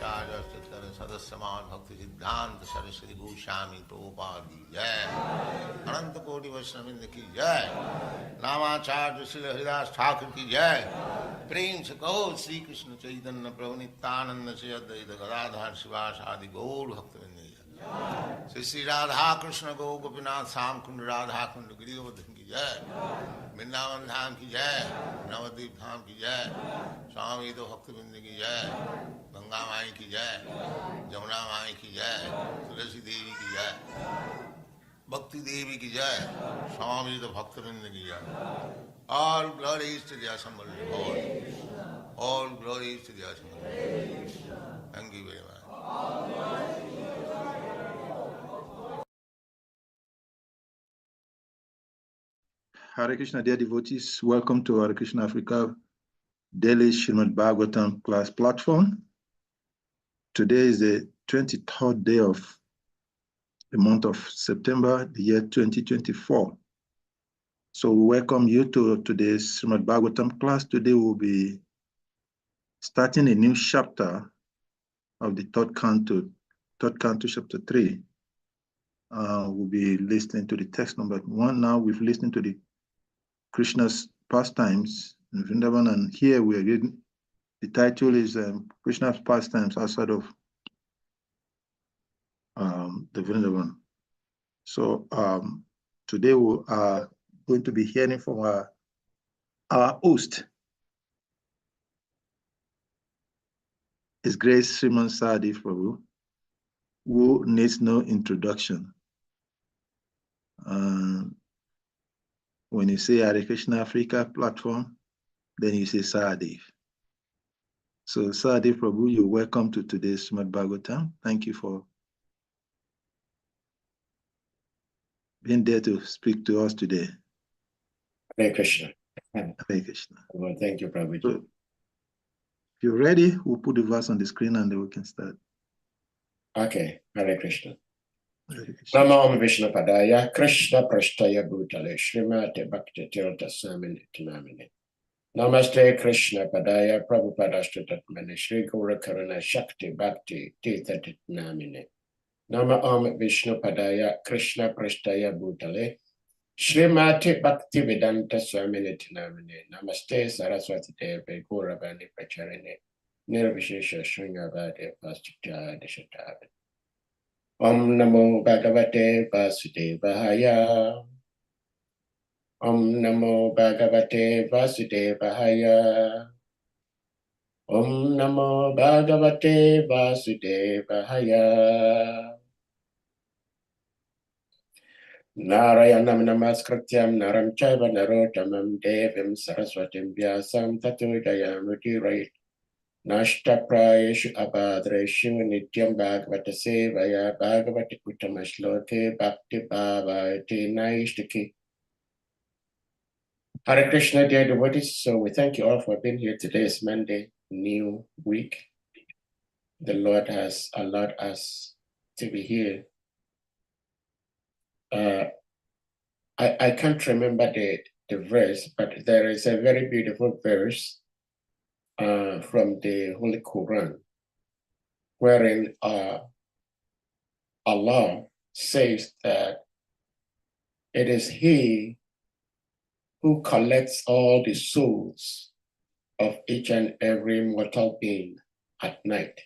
Acharya Chaitanya Sadasyaman Bhakti Siddhanta Saraswati Goswami Prabhupada ki jai. Ananta Koti Vaishnavindra ki jai. Namacharya Srila Haridas Thakur ki jai. Prem se kaho Sri Krishna Chaitanya Prabhu Nityananda Sri Advaita Gadadhar Sivas Adi Gaur Bhaktivinoda Sri Sri Radha Krishna Go Gopinath Sam Kund Radha Kund Giridhavan ki jai. Vrindavan Dham ki jai. Navadvip Dham ki jai. Swami Ito Bhaktivinoda ki jai. Ganga Mai ki jai. Jamuna Mai ki jai. Tulasi Devi ki jai. Bhakti Devi ki jai. Swami Ito Bhaktivinoda ki jai. All glories to the assembled Lord. All glories to the assembled Lord. Thank you very much. Hare Krishna, dear devotees. Welcome to Hare Krishna Africa Daily SRIMAD BHAGAVATAM class platform. Today is the 23rd day of the month of September, the year 2024. So we welcome you to today's SRIMAD BHAGAVATAM class. Today we'll be starting a new chapter of the third canto, chapter 3. We'll be listening to the text number 1 now. We've listened to the Krishna's pastimes in Vrindavan, and here we are reading, the title is Krishna's pastimes outside of the Vrindavan. So today we are going to be hearing from our host, His Grace Sriman Sahadev Prabhu, who needs no introduction. When you say Hare Krishna Africa platform, then you say Sahadev. So Sahadev Prabhu, you're welcome to today's SRIMAD BHAGAVATAM. Thank you for being there to speak to us today. Hare Krishna. Hare Krishna. Well, thank you, Prabhuji. So, if you're ready, we'll put the verse on the screen and then we can start. Okay, Hare Krishna. Hare Krishna. Namo Vishnu Padaya, Krishna Prashtaya Bhutale, Srimati Bhakti Tirtha Swamini Tinamini. Namaste Krishna Padaya, Prabhupada Ashtatatmani, Sri Guru Karuna Shakti Bhakti Tirtha Tinamini. Namo Vishnu Padaya, Krishna Prashtaya Bhutale, Srimati Bhakti Vedanta Swamini Tinamini. Namaste Saraswati Devi, Gauravani Pracharini, Nirvishesha Sringavadi Vasudha Dishatavi. Om Namo Bhagavate Vasudevaya. Om Namo Bhagavate Vasudevaya. Om Namo Bhagavate Vasudevaya. Narayanam Namaskrityam Naram Chaiva Narottamam Devim Saraswatim Vyasam Tato Jayamutirai. Nashtaprayeshu abhadreshu nityam bhagavata sevaya bhagavati uttama bhakti bhavati naishtaki. Hare Krishna, dear devotees. So we thank you all for being here. Today is Monday, new week. The Lord has allowed us to be here. I can't remember the verse, but there is a very beautiful verse from the Holy Quran, wherein Allah says that it is He who collects all the souls of each and every mortal being at night.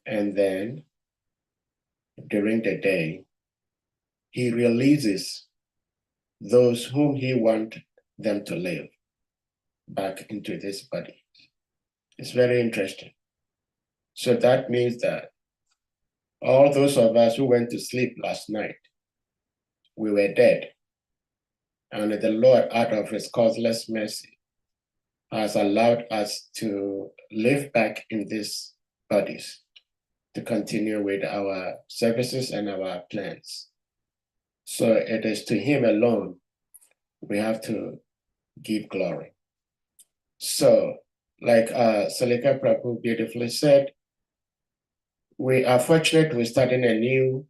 And then during the day, He releases those whom He wants them to live back into this body. It's very interesting. So that means that all those of us who went to sleep last night, we were dead. And the Lord, out of His causeless mercy, has allowed us to live back in these bodies to continue with our services and our plans. So it is to Him alone we have to give glory. So, like Salika Prabhu beautifully said, we are fortunate we're starting a new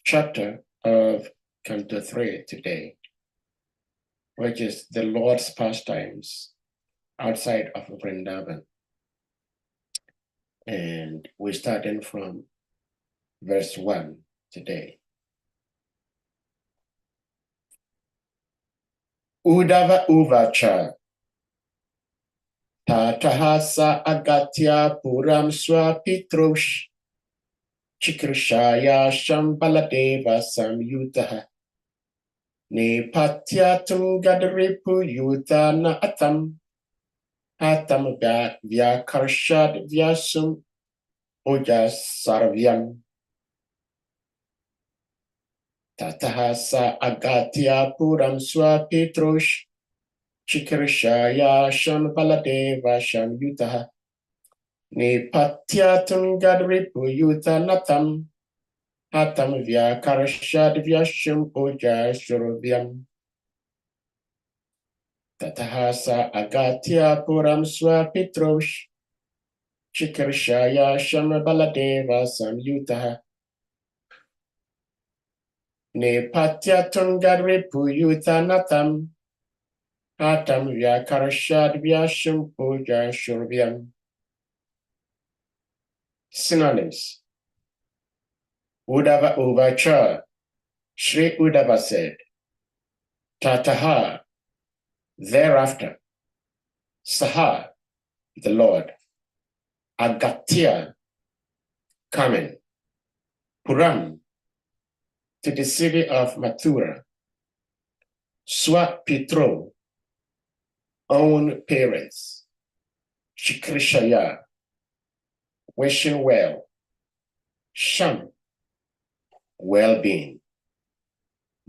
chapter of Canto 3 today, which is the Lord's pastimes outside of Vrindavan. And we're starting from verse 1 today. Udava uvacha tatahasa agatya puram swapitrosh chikrishaya shambaladeva samyutaha nepatyatum gadripu yuta na atam atam vyakarshad vyasum ojas sarvyam tatahasa agatya puram swapitrosh chikrishaya shambaladeva samyutaha nepatyatum gadripu yuta natam Hatam vya karashad vyashum oja shurubhyam. Tatahasa agatya puram swapitrosh. Chikarshaya shamabaladeva samyutaha. Nepatya tungadripu yutanatam. Hatam vya karashad vyashum oja shurubhyam. Synonyms. Uddhava Uvacha. Sri Uddhava said, Tataha, thereafter, Saha, the Lord, Agatya, coming, Puram, to the city of Mathura, Swapitro, own parents, Shikrishaya, wishing well, Sham, well-being,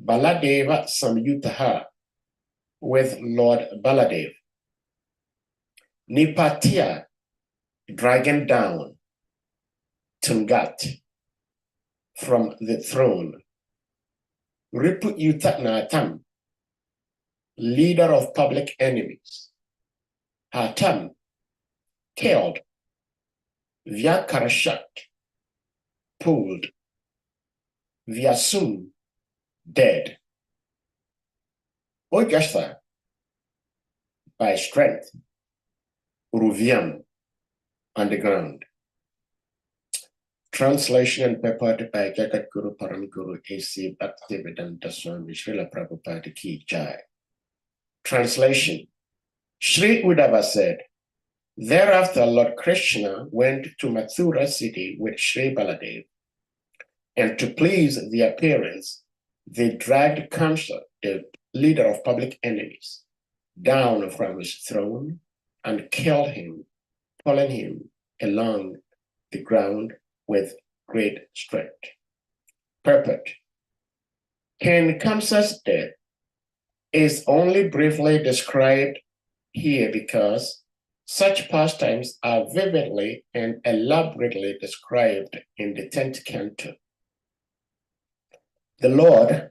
Baladeva Samyutaha, with Lord Baladev, Nipatya, dragging down, Tungat, from the throne, Ripu Yutatnatam, leader of public enemies, Hatam, killed, Vyakarashat, pulled, Vyasum, dead, Ojastha, by strength, Uruvyam, underground. Translation and purport by Jagat Guru Param Guru A.C. Bhaktivedanta Swami Srila Prabhupada Ki Jai. Translation. Sri Uddhava said, thereafter Lord Krishna went to Mathura city with Sri Baladev, and to please their parents, they dragged Kamsa, the leader of public enemies, down from his throne and killed him, pulling him along the ground with great strength. Purport. King Kamsa's death is only briefly described here because such pastimes are vividly and elaborately described in the 10th canto. The Lord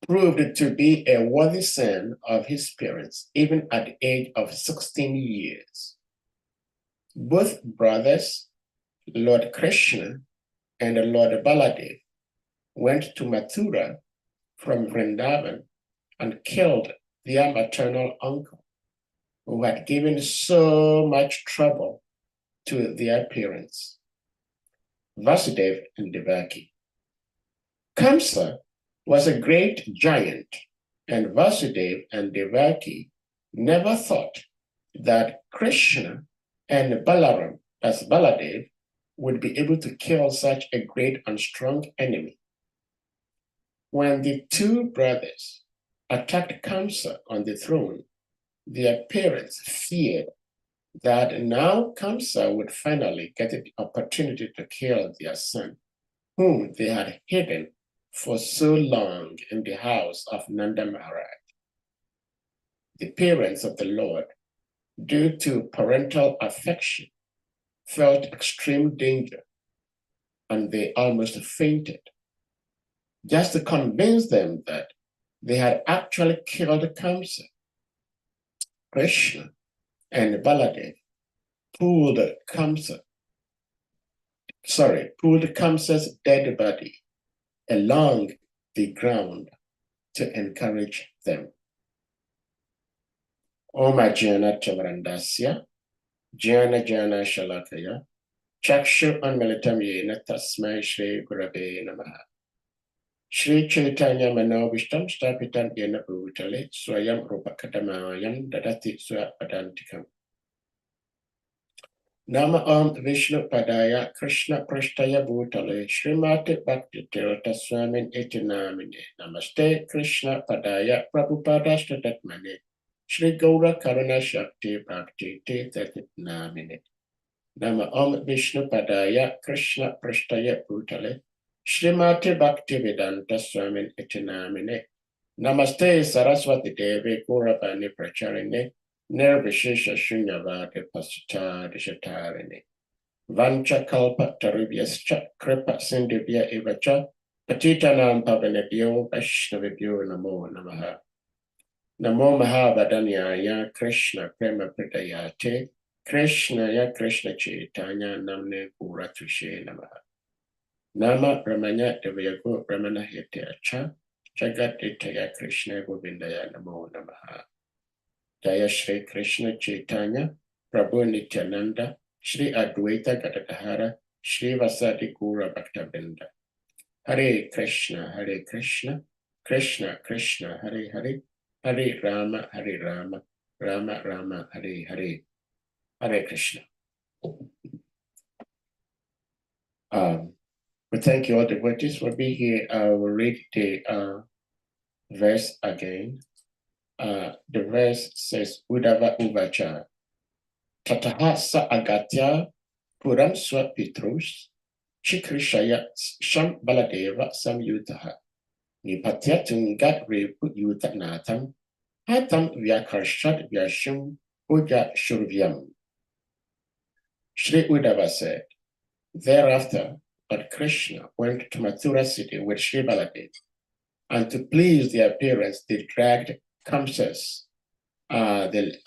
proved to be a worthy son of his parents, even at the age of 16 years. Both brothers, Lord Krishna and Lord Baladev, went to Mathura from Vrindavan and killed their maternal uncle, who had given so much trouble to their parents, Vasudev and Devaki. Kamsa was a great giant, and Vasudev and Devaki never thought that Krishna and Balaram, as Baladev, would be able to kill such a great and strong enemy. When the two brothers attacked Kamsa on the throne, their parents feared that now Kamsa would finally get the opportunity to kill their son, whom they had hidden for so long in the house of Nanda Maharaj. The parents of the Lord, due to parental affection, felt extreme danger, and they almost fainted, just to convince them that they had actually killed Kamsa. Krishna and Baladev pulled Kamsa's dead body along the ground to encourage them. Om Ajnana Chamarandasya, Jnana Jnana Shalakaya, Chakshu Anmilitam Yena Tasmai Shri Gurave Namaha. Shri Chaitanya Manobishtam Stapitam Yena Bhutale Swayam Rupakadamayam Dadati Swapadantikam. Nama Om Vishnu Padaya Krishna Prashtaya Bhutale Srimati Bhakti Tirtha Swamin Etinamine. Namaste Krishna Padaya Prabhupada Shtatatmane. Shri Gaura Karuna Shakti Bhakti Tirtha Nama Om Vishnu Padaya Krishna Prashtaya Bhutale Srimati Bhakti Vedanta Swamin Etinamine. Namaste Saraswati Devi Gurabani Pracharine Nirvishesha Shunyavadi Pasita Dishatarine Vancha Kalpa Tarubhyascha Kripa Sindhivya Ivacha Patitanam Pavanebhyo Vaishnavibhyo Namo Namaha. Namo Mahabhadanyaya Krishna Prema Pradayate Krishna ya Krishna Chaitanya Namne Puratushe Namaha. Nama Brahmanya Devayago Brahmana Hityacha Jagat Ditaya Krishna Govindaya Namo Namaha. Jaya Shri Krishna Chaitanya Prabhu Nityananda Shri Advaita Gadadhara Shri Vasadi Gura Bhaktavinda. Hare Krishna Krishna Krishna Hare Hare Hare Rama Rama Rama Hare Hare. Hare Krishna. We thank you all devotees for being here. I will read the verse again. The verse says, Udava Uvacha, Tataha Sa Agatya Puram Swa Pitrus, Shikrishaya Sham Baladeva Samyutaha, Nipatya Tungat Repu Yutanatam, Hatam Vyakarshad Vyashum Uja Shurvyam. Shri Udava said, thereafter, Lord Krishna went to Mathura city with Shri Baladeva, and to please their parents, they dragged Kamsas, the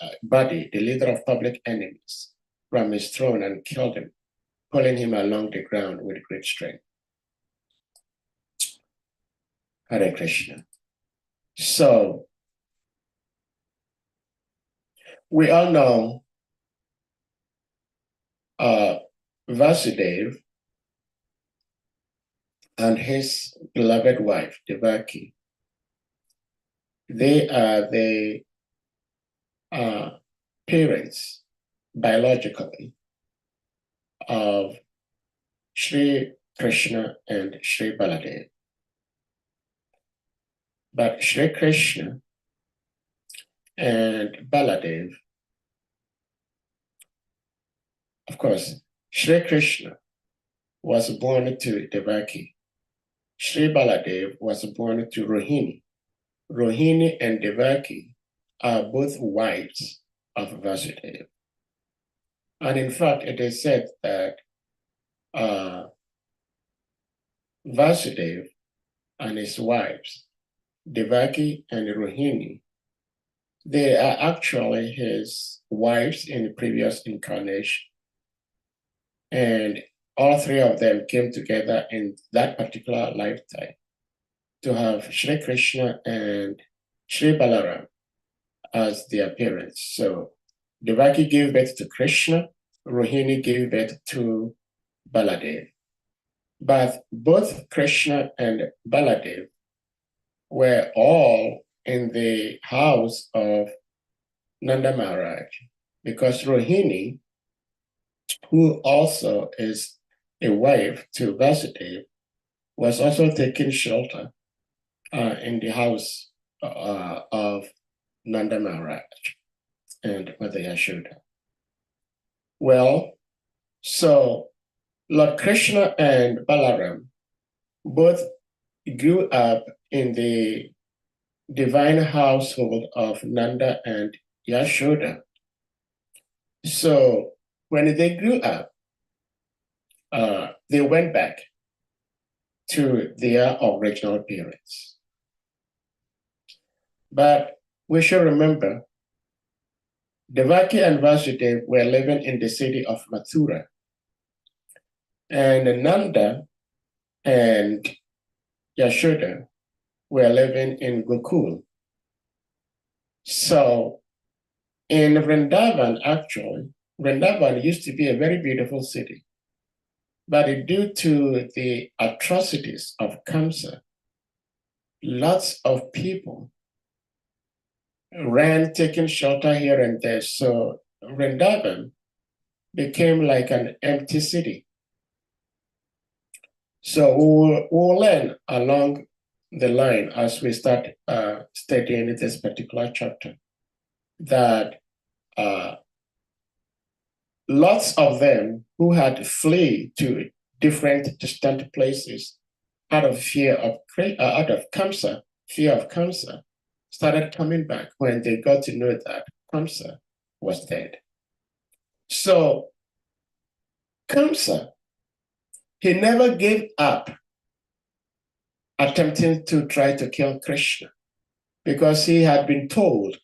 leader of public enemies, from his throne and killed him, pulling him along the ground with great strength. Hare Krishna. So, we all know Vasudeva and his beloved wife, Devaki. They are the parents, biologically, of Sri Krishna and Sri Baladeva. But Sri Krishna and Baladeva, of course, Sri Krishna was born to Devaki. Sri Baladeva was born to Rohini. Rohini and Devaki are both wives of Vasudeva. And in fact, it is said that Vasudeva and his wives, Devaki and Rohini, they are actually his wives in the previous incarnation. And all three of them came together in that particular lifetime to have Sri Krishna and Sri Balaram as their parents. So Devaki gave birth to Krishna, Rohini gave birth to Baladev. But both Krishna and Baladev were all in the house of Nanda Maharaj, because Rohini, who also is a wife to Vasudeva, was also taking shelter in the house of Nanda Maharaj and Mother Yashoda. Well, so Lord Krishna and Balaram both grew up in the divine household of Nanda and Yashoda. So when they grew up, they went back to their original parents. But we should remember, Devaki and Vasudeva were living in the city of Mathura, and Nanda and Yashoda were living in Gokul. So in Vrindavan, actually, Vrindavan used to be a very beautiful city. But due to the atrocities of cancer, lots of people ran, taking shelter here and there. So Vrindavan became like an empty city. So we'll learn along the line as we start studying this particular chapter that lots of them who had fled to different distant places out of cancer, fear of cancer, started coming back when they got to know that cancer was dead. So Kamsa, he never gave up attempting to try to kill Krishna because he had been told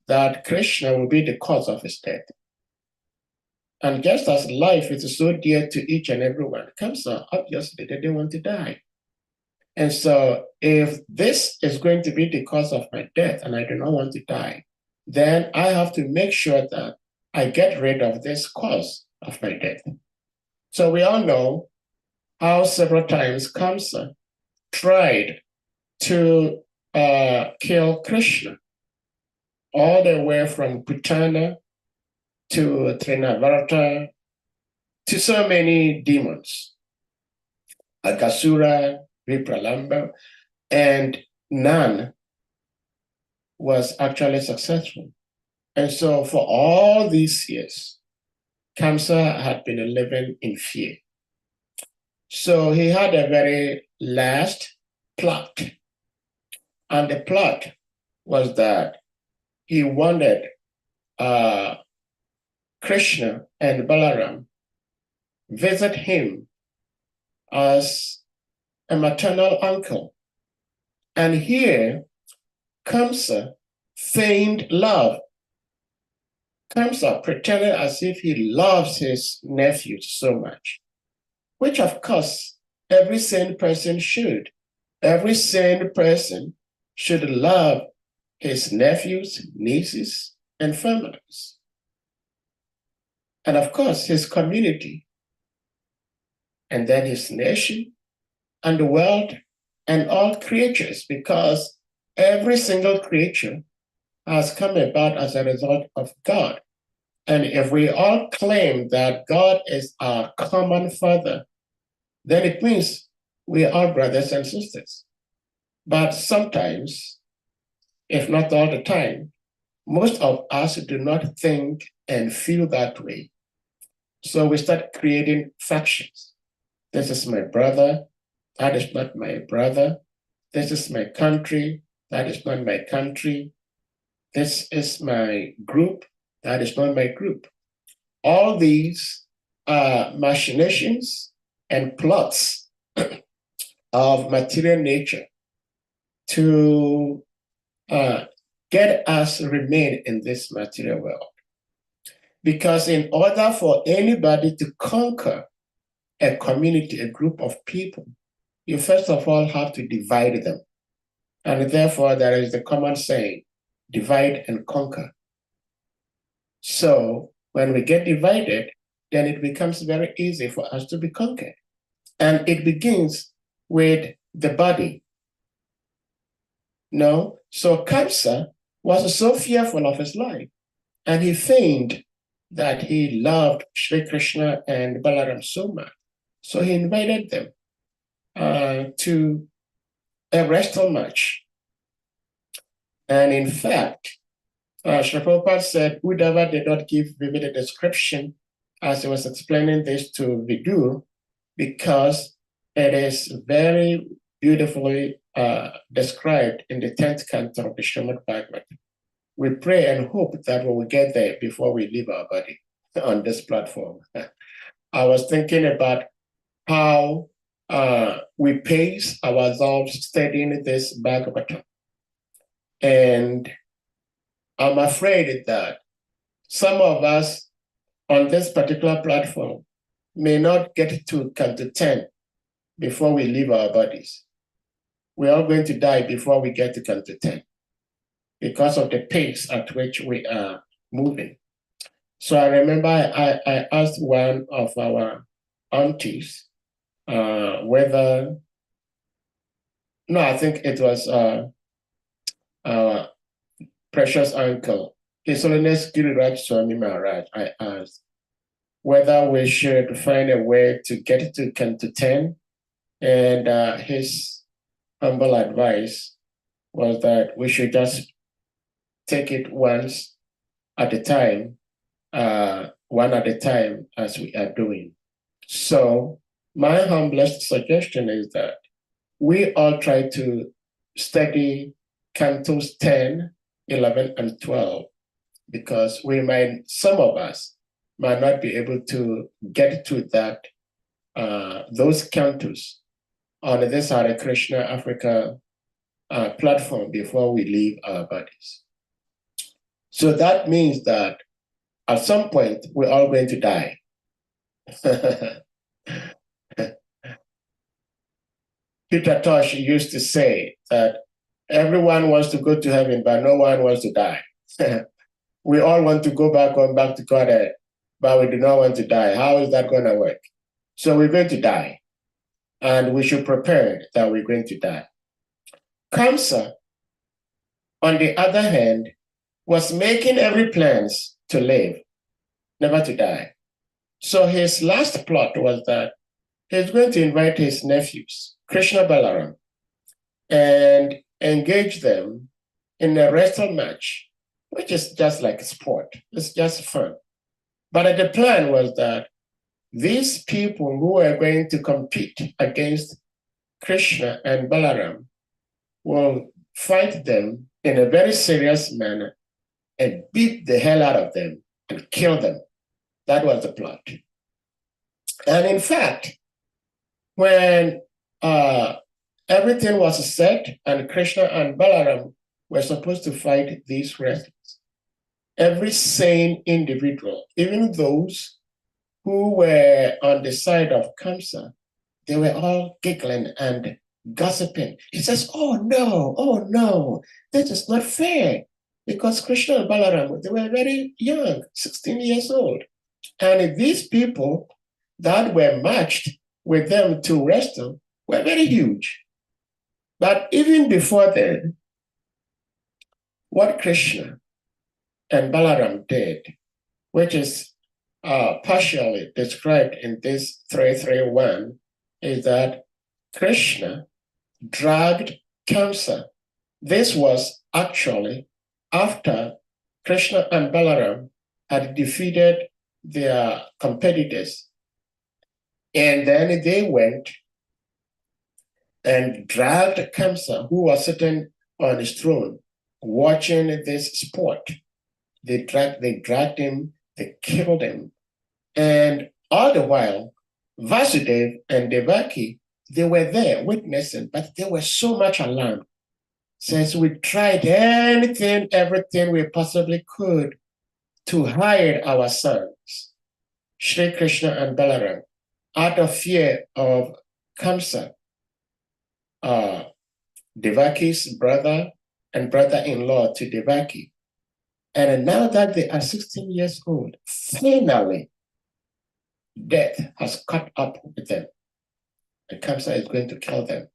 that Krishna will be the cause of his death. And just as life is so dear to each and everyone, Kamsa obviously they didn't want to die. And so if this is going to be the cause of my death and I do not want to die, then I have to make sure that I get rid of this cause of my death. So we all know how several times Kamsa tried to kill Krishna, all the way from Putana to Trinavarta to so many demons, Agasura, Vipralamba, and none was actually successful. And so for all these years, Kamsa had been living in fear. So he had a very last plot. And the plot was that he wanted Krishna and Balaram visit him as a maternal uncle. And here, Kamsa feigned love. Kamsa pretended as if he loves his nephews so much, which of course every sane person should. Every sane person should love his nephews, nieces, and families. And of course, his community, and then his nation, and the world, and all creatures, because every single creature has come about as a result of God. And if we all claim that God is our common father, then it means we are brothers and sisters. But sometimes, if not all the time, most of us do not think and feel that way. So we start creating factions. This is my brother, that is not my brother. This is my country, that is not my country. This is my group, that is not my group. All these are machinations and plots of material nature to get us remain in this material world. Because in order for anybody to conquer a community, a group of people, you first of all have to divide them. And therefore, there is the common saying, divide and conquer. So when we get divided, then it becomes very easy for us to be conquered. And it begins with the body. No? So Kamsa was so fearful of his life, and he feigned that he loved Sri Krishna and Balaram so much. So he invited them to a wrestle match. And in fact, Sri Prabhupada said Uddhava did not give vivid description as he was explaining this to Vidu, because it is very beautifully described in the 10th canto of the SRIMAD BHAGAVATAM. We pray and hope that we will get there before we leave our body on this platform. I was thinking about how we pace ourselves studying this Bhagavatam. And I'm afraid that some of us on this particular platform may not get to Canto 10 before we leave our bodies. We're all going to die before we get to Canto 10 because of the pace at which we are moving. So I remember I asked one of our aunties, I think it was our precious uncle, His Holiness Giriraj Swami Maharaj. I asked whether we should find a way to get to Canto 10, and his humble advice was that we should just take it once at a time, one at a time, as we are doing. So my humblest suggestion is that we all try to study Cantos 10, 11, and 12, because some of us might not be able to get to those cantos on this Hare Krishna Africa platform before we leave our bodies. So that means that at some point, we're all going to die. Peter Tosh used to say that everyone wants to go to heaven, but no one wants to die. We all want to go back to God, but we do not want to die. How is that going to work? So we're going to die, and we should prepare that we're going to die. Kamsa, on the other hand, was making every plans to live, never to die. So his last plot was that he's going to invite his nephews, Krishna Balaram, and engage them in a wrestle match, which is just like a sport. It's just fun. But the plan was that these people who are going to compete against Krishna and Balaram will fight them in a very serious manner and beat the hell out of them and kill them. That was the plot. And in fact, when everything was set and Krishna and Balaram were supposed to fight these wrestlers, every sane individual, even those who were on the side of Kamsa, they were all giggling and gossiping. He says, oh no, this is not fair. Because Krishna and Balaram, they were very young, 16 years old. And these people that were matched with them to wrestle were very huge. But even before then, what Krishna and Balaram did, which is partially described in this 331, is that Krishna dragged Kamsa. This was actually after Krishna and Balaram had defeated their competitors. And then they went and dragged Kamsa, who was sitting on his throne, watching this sport. They dragged him, they killed him. And all the while, Vasudev and Devaki, they were there witnessing, but they were so much alarmed. Since we tried everything we possibly could to hide our sons, Shri Krishna and Balaram, out of fear of Kamsa, Devaki's brother and brother-in-law to Devaki. And now that they are 16 years old, finally, death has caught up with them. And Kamsa is going to kill them.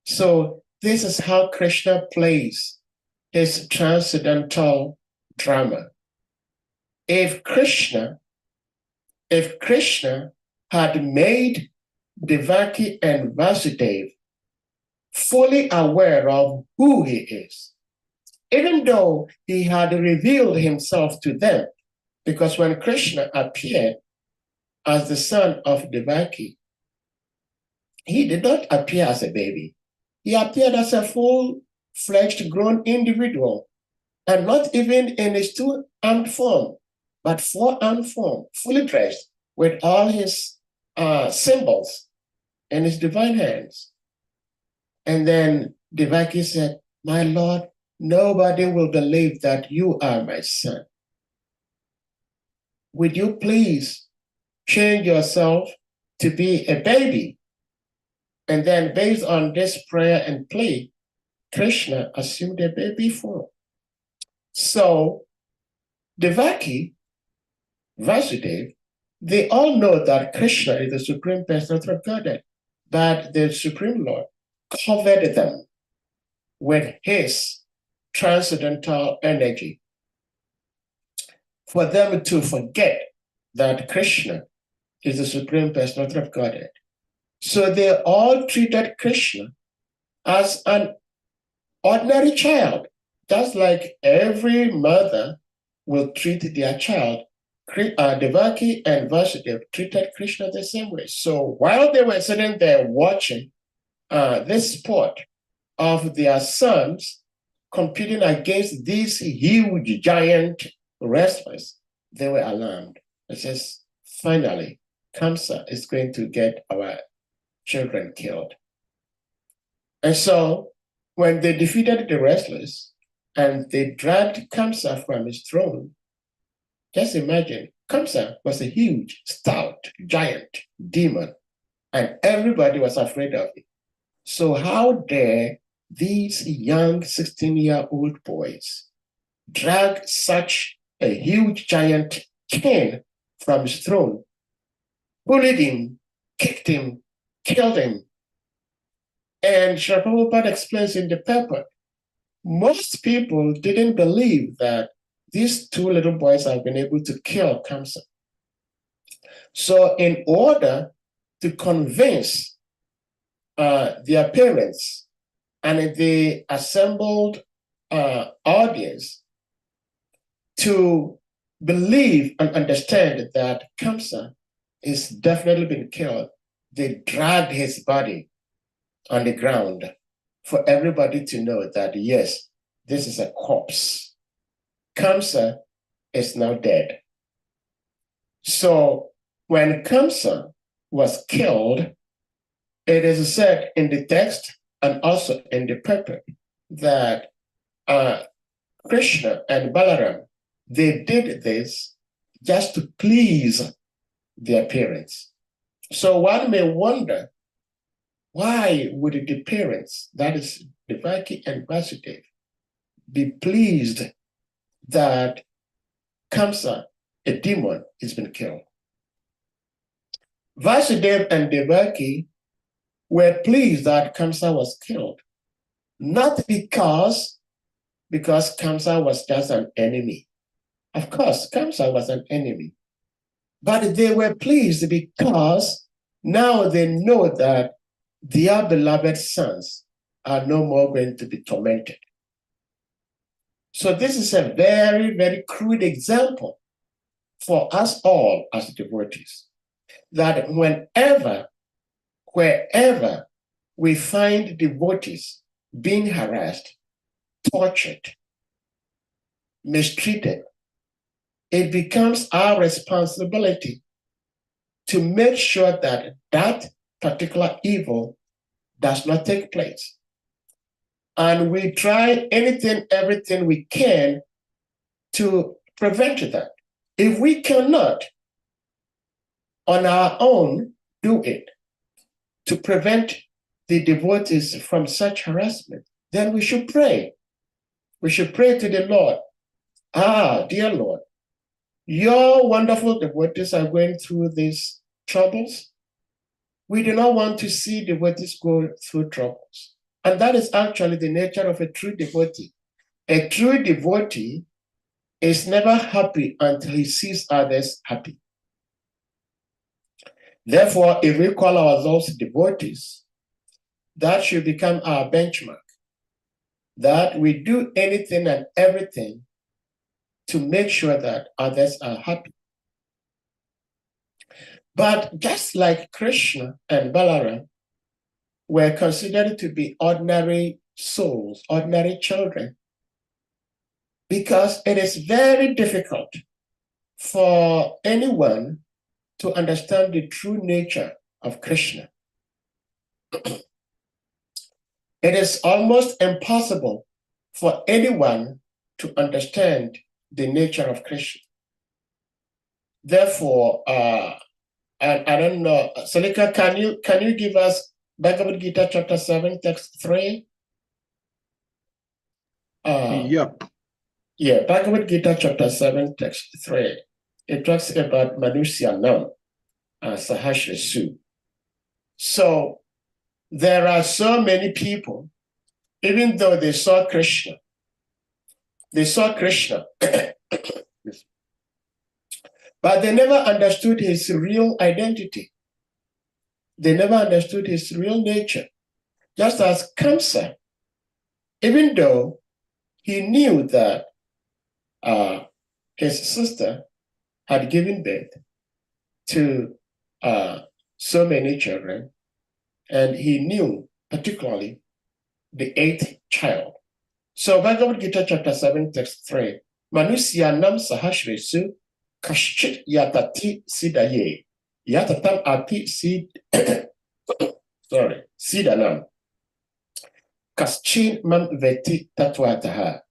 So this is how Krishna plays his transcendental drama. If Krishna had made Devaki and Vasudev fully aware of who he is, even though he had revealed himself to them, because when Krishna appeared as the son of Devaki, he did not appear as a baby. He appeared as a full-fledged grown individual, and not even in his two-armed form, but four-armed form, fully dressed with all his symbols in his divine hands. And then Devaki said, my Lord, nobody will believe that you are my son. Would you please change yourself to be a baby? And then based on this prayer and plea, Krishna assumed a baby form. So Devaki, Vasudev, They all know that Krishna is the Supreme Personality of Godhead, but the Supreme Lord covered them with his transcendental energy for them to forget that Krishna is the Supreme Personality of Godhead. So they all treated Krishna as an ordinary child, just like every mother will treat their child. Devaki and Vasudeva treated Krishna the same way. So while they were sitting there watching this sport of their sons competing against these huge giant wrestlers, they were alarmed. It says, finally, Kamsa is going to get our children killed. And so when they defeated the wrestlers and they dragged Kamsa from his throne, just imagine, Kamsa was a huge, stout, giant demon, and everybody was afraid of him. So how dare these young 16-year-old boys drag such a huge giant king from his throne, bullied him, kicked him, killed him? And Srila Prabhupada explains in the paper, most people didn't believe that these two little boys have been able to kill Kamsa. So in order to convince their parents and the assembled audience to believe and understand that Kamsa is definitely been killed, they dragged his body on the ground for everybody to know that, yes, this is a corpse. Kamsa is now dead. So when Kamsa was killed, it is said in the text and also in the paper that Krishna and Balaram, they did this just to please their parents. So one may wonder, why would the parents, that is Devaki and Vasudeva, be pleased that Kamsa, a demon, has been killed? Vasudeva and Devaki were pleased that Kamsa was killed, not because Kamsa was just an enemy. Of course, Kamsa was an enemy, but they were pleased because now they know that their beloved sons are no more going to be tormented. So this is a very, very crude example for us all as devotees, that wherever we find devotees being harassed, tortured, mistreated, it becomes our responsibility to make sure that that particular evil does not take place. And we try anything, everything we can to prevent that. If we cannot on our own do it to prevent the devotees from such harassment, then we should pray. We should pray to the Lord. Dear Lord, your wonderful devotees are going through these troubles. We do not want to see devotees go through troubles. And that is actually the nature of a true devotee. A true devotee is never happy until he sees others happy. Therefore, if we call ourselves devotees, that should become our benchmark, that we do anything and everything to make sure that others are happy. But just like Krishna and Balaram were considered to be ordinary souls, ordinary children, because it is very difficult for anyone to understand the true nature of Krishna. It is almost impossible for anyone to understand the nature of Krishna. Therefore, I don't know, Salika, can you give us Bhagavad Gita chapter 7, text 3? Yep. Yeah, Bhagavad Gita chapter 7, text 3. it talks about Manusyanam and Sahasresu. So there are so many people, even though they saw Krishna, but they never understood his real identity. They never understood his real nature. Just as Kamsa, even though he knew that his sister had given birth to so many children, and he knew particularly the 8th child. So Bhagavad Gita chapter 7, text 3, Manusyanam Sahasresu Kashchit Yatati Sidaye. Yatatam Ati Sid Sidanam. Kaschin Mam Veti Tatwataha.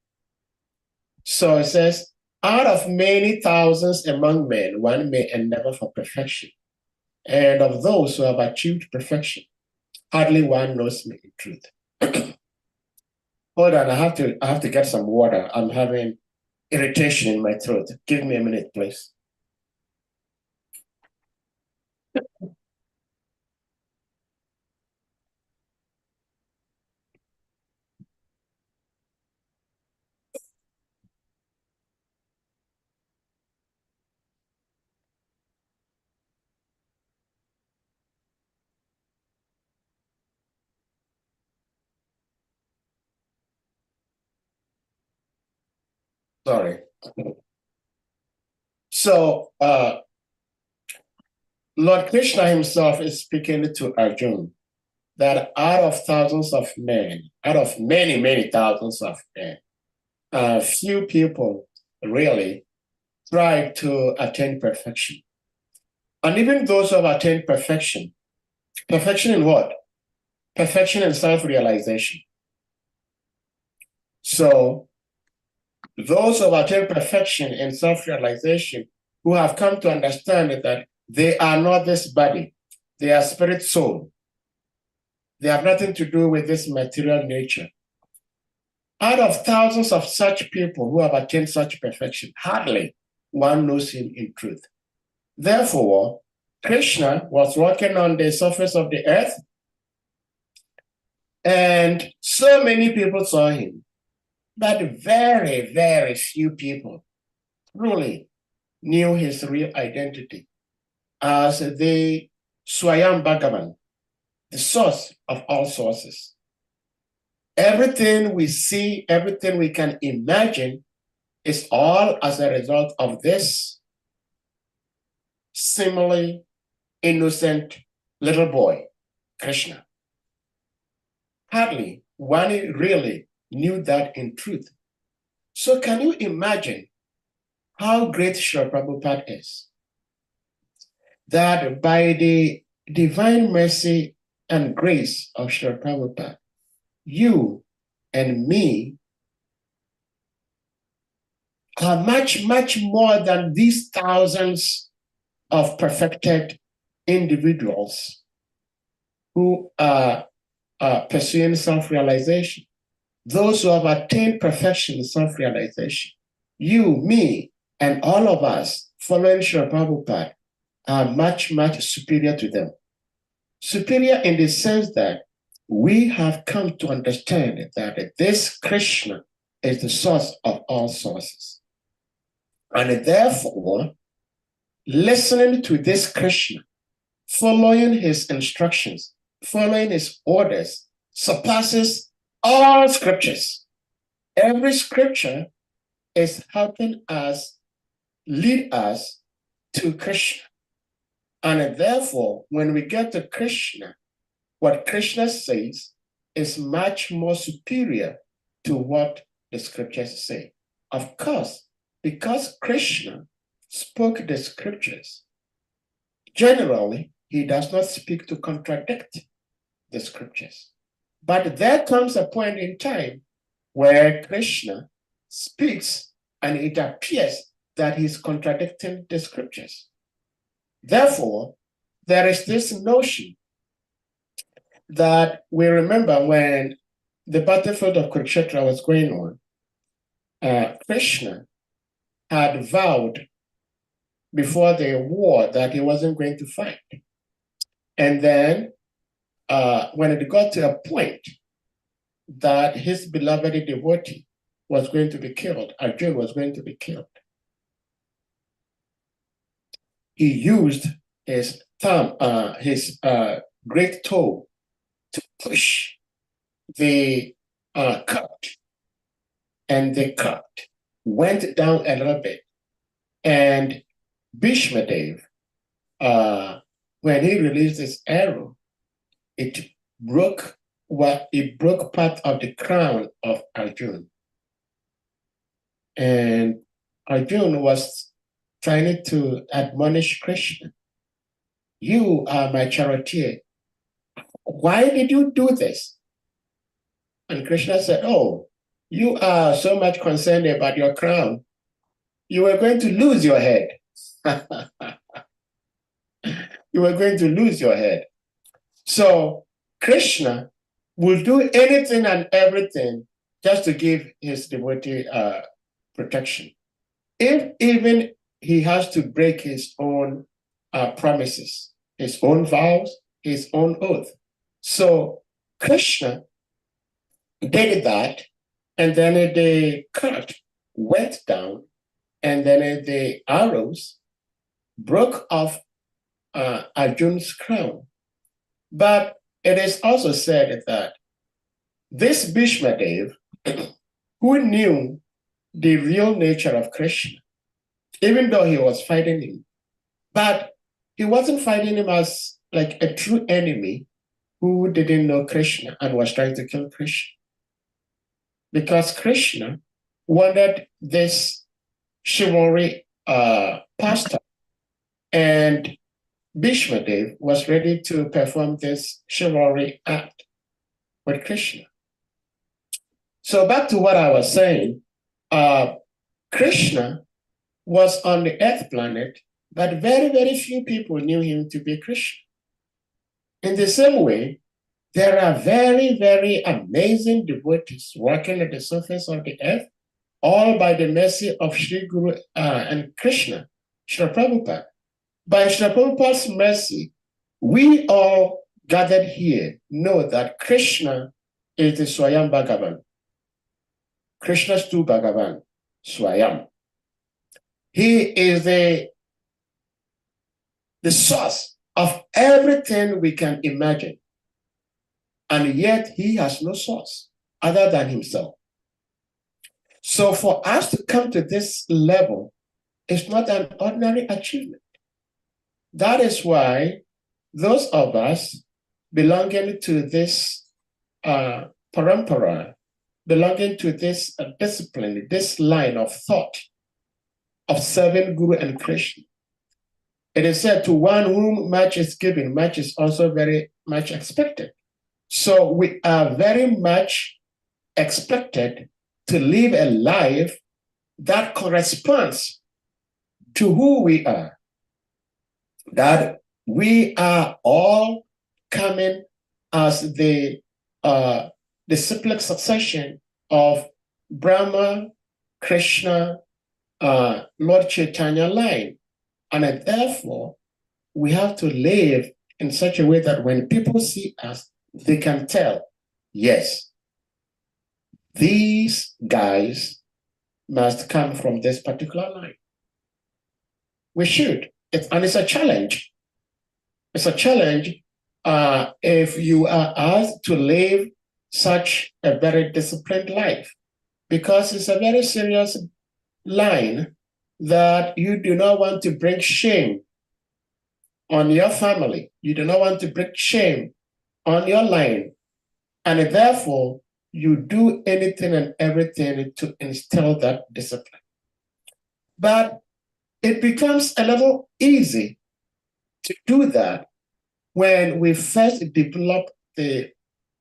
So it says, out of many thousands among men, one may endeavor for perfection. And of those who have achieved perfection, hardly one knows me in truth. Hold on, I have to get some water. I'm having irritation in my throat. Give me a minute, please. Sorry. So, Lord Krishna himself is speaking to Arjuna that out of thousands of men, out of many, many thousands of men, few people really try to attain perfection. And even those who have attained perfection, perfection in what? Perfection in self-realization. So those who have attained perfection in self-realization, who have come to understand that they are not this body, they are spirit soul. They have nothing to do with this material nature. Out of thousands of such people who have attained such perfection, hardly one knows him in truth. Therefore, Krishna was walking on the surface of the earth, and so many people saw him, but very, very few people truly knew his real identity as the Swayam Bhagavan, the source of all sources. Everything we see, everything we can imagine is all as a result of this seemingly innocent little boy, Krishna. Hardly one really knew that in truth. So can you imagine how great Srila Prabhupada is? That by the divine mercy and grace of Srila Prabhupada, you and me are much, much more than these thousands of perfected individuals who are pursuing self-realization. Those who have attained perfection in self-realization, you, me, and all of us following Srila Prabhupada are much, much superior to them. Superior in the sense that we have come to understand that this Krishna is the source of all sources. And therefore, listening to this Krishna, following his instructions, following his orders, surpasses all scriptures. Every scripture is helping us, lead us to Krishna. And therefore, when we get to Krishna, what Krishna says is much more superior to what the scriptures say. Of course, because Krishna spoke the scriptures, generally, he does not speak to contradict the scriptures. But there comes a point in time where Krishna speaks and it appears that he's contradicting the scriptures. Therefore, there is this notion that we remember when the battlefield of Kurukshetra was going on, Krishna had vowed before the war that he wasn't going to fight. And then when it got to a point that his beloved devotee was going to be killed, Arjuna was going to be killed, he used his thumb, his great toe, to push the cart, and the cart went down a little bit. And Bhishmadev, when he released his arrow, it broke part of the crown of Arjuna. And Arjuna was trying to admonish Krishna. You are my charioteer. Why did you do this? And Krishna said, oh, you are so much concerned about your crown. You were going to lose your head. You were going to lose your head. So Krishna will do anything and everything just to give his devotee protection. If even he has to break his own promises, his own vows, his own oath. So Krishna did that, and then the cart went down, and then the arrows broke off Arjuna's crown. But it is also said that this Bhishmadev, who knew the real nature of Krishna, even though he was fighting him, but he wasn't fighting him as like a true enemy who didn't know Krishna and was trying to kill Krishna. Because Krishna wanted this chivalry pastime, and Bhishmadev was ready to perform this chivalry act with Krishna. So back to what I was saying, Krishna was on the earth planet, but very, very few people knew him to be Krishna. In the same way, there are very, very amazing devotees walking at the surface of the earth, all by the mercy of Sri Guru and Krishna, Srila Prabhupada. By Srila Prabhupada's mercy, we all gathered here know that Krishna is the Swayam Bhagavan. Krishna's tu Bhagavan, Swayam. He is the source of everything we can imagine. And yet he has no source other than himself. So for us to come to this level is not an ordinary achievement. That is why those of us belonging to this parampara, belonging to this discipline, this line of thought of serving Guru and Krishna, it is said, to one whom much is given, much is also very much expected. So we are very much expected to live a life that corresponds to who we are. That we are all coming as the disciplic succession of Brahma, Krishna, Lord Chaitanya line. And therefore, we have to live in such a way that when people see us, they can tell, yes, these guys must come from this particular line. We should. And it's a challenge. It's a challenge if you are asked to live such a very disciplined life, because it's a very serious line that you do not want to bring shame on your family. You do not want to bring shame on your line. And therefore, you do anything and everything to instill that discipline. But it becomes a little easy to do that when we first develop the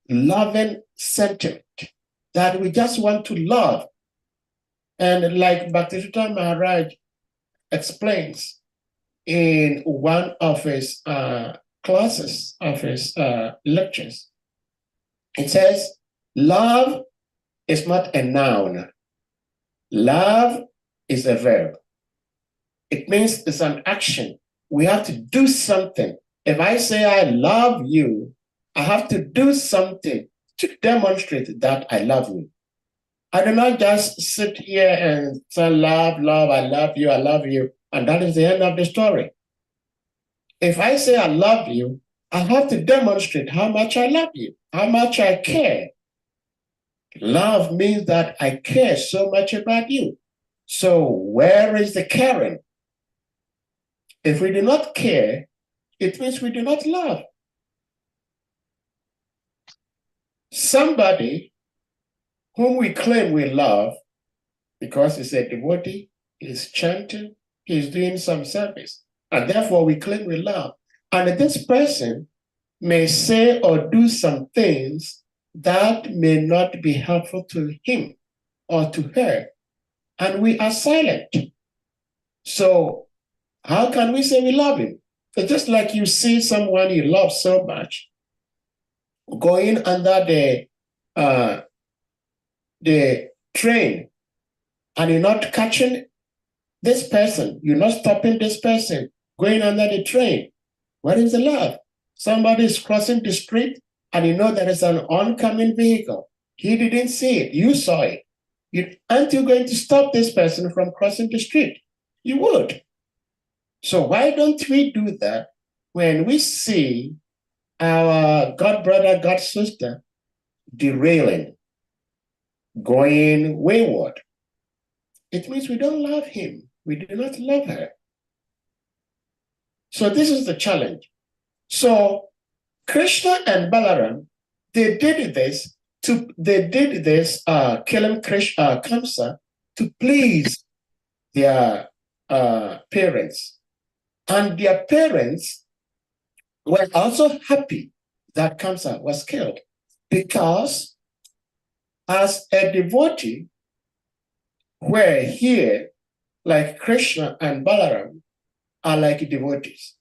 loving sentiment that we just want to love. And like Bhaktivinoda Maharaj explains in one of his classes, of his lectures, it says, love is not a noun. Love is a verb. It means it's an action. We have to do something. If I say I love you, I have to do something to demonstrate that I love you. I do not just sit here and say, love, I love you, and that is the end of the story. If I say I love you, I have to demonstrate how much I love you, how much I care. Love means that I care so much about you. So where is the caring? If we do not care, it means we do not love. Somebody whom we claim we love because he's a devotee, he's chanting, he's doing some service, and therefore we claim we love. And this person may say or do some things that may not be helpful to him or to her, and we are silent. So how can we say we love him? It's just like you see someone you love so much going under the train, and you're not catching this person, you're not stopping this person going under the train. What is the love? Somebody is crossing the street and you know there is an oncoming vehicle. He didn't see it, you saw it. Aren't you going to stop this person from crossing the street? You would. So why don't we do that when we see our God brother, God sister derailing, going wayward? It means we don't love him. We do not love her. So this is the challenge. So Krishna and Balaram, they did this killing Kamsa to please their parents. And their parents were also happy that Kamsa was killed, because as a devotee, we're here like Krishna and Balaram are like devotees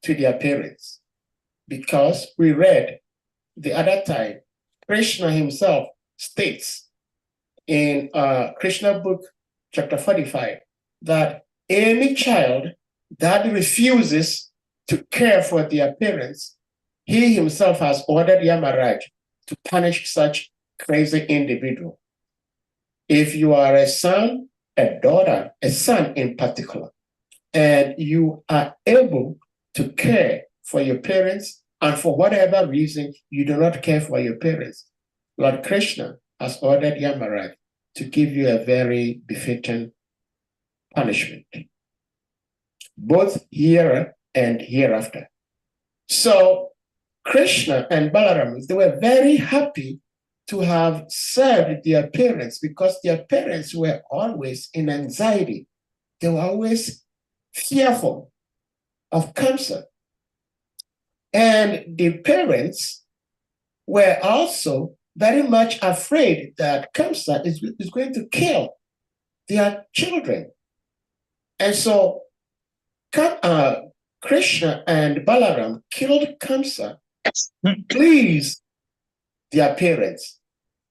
to their parents. Because we read the other time, Krishna himself states in Krishna book, chapter 45, that any child that refuses to care for their parents, he himself has ordered Yamaraj to punish such crazy individual. If you are a son, a daughter, a son in particular, and you are able to care for your parents, and for whatever reason you do not care for your parents, Lord Krishna has ordered Yamaraj to give you a very befitting punishment, both here and hereafter. So Krishna and Balaram, they were very happy to have served their parents, because their parents were always in anxiety. They were always fearful of Kamsa. And the parents were also very much afraid that Kamsa is going to kill their children. And so Krishna and Balaram killed Kamsa, pleased their parents.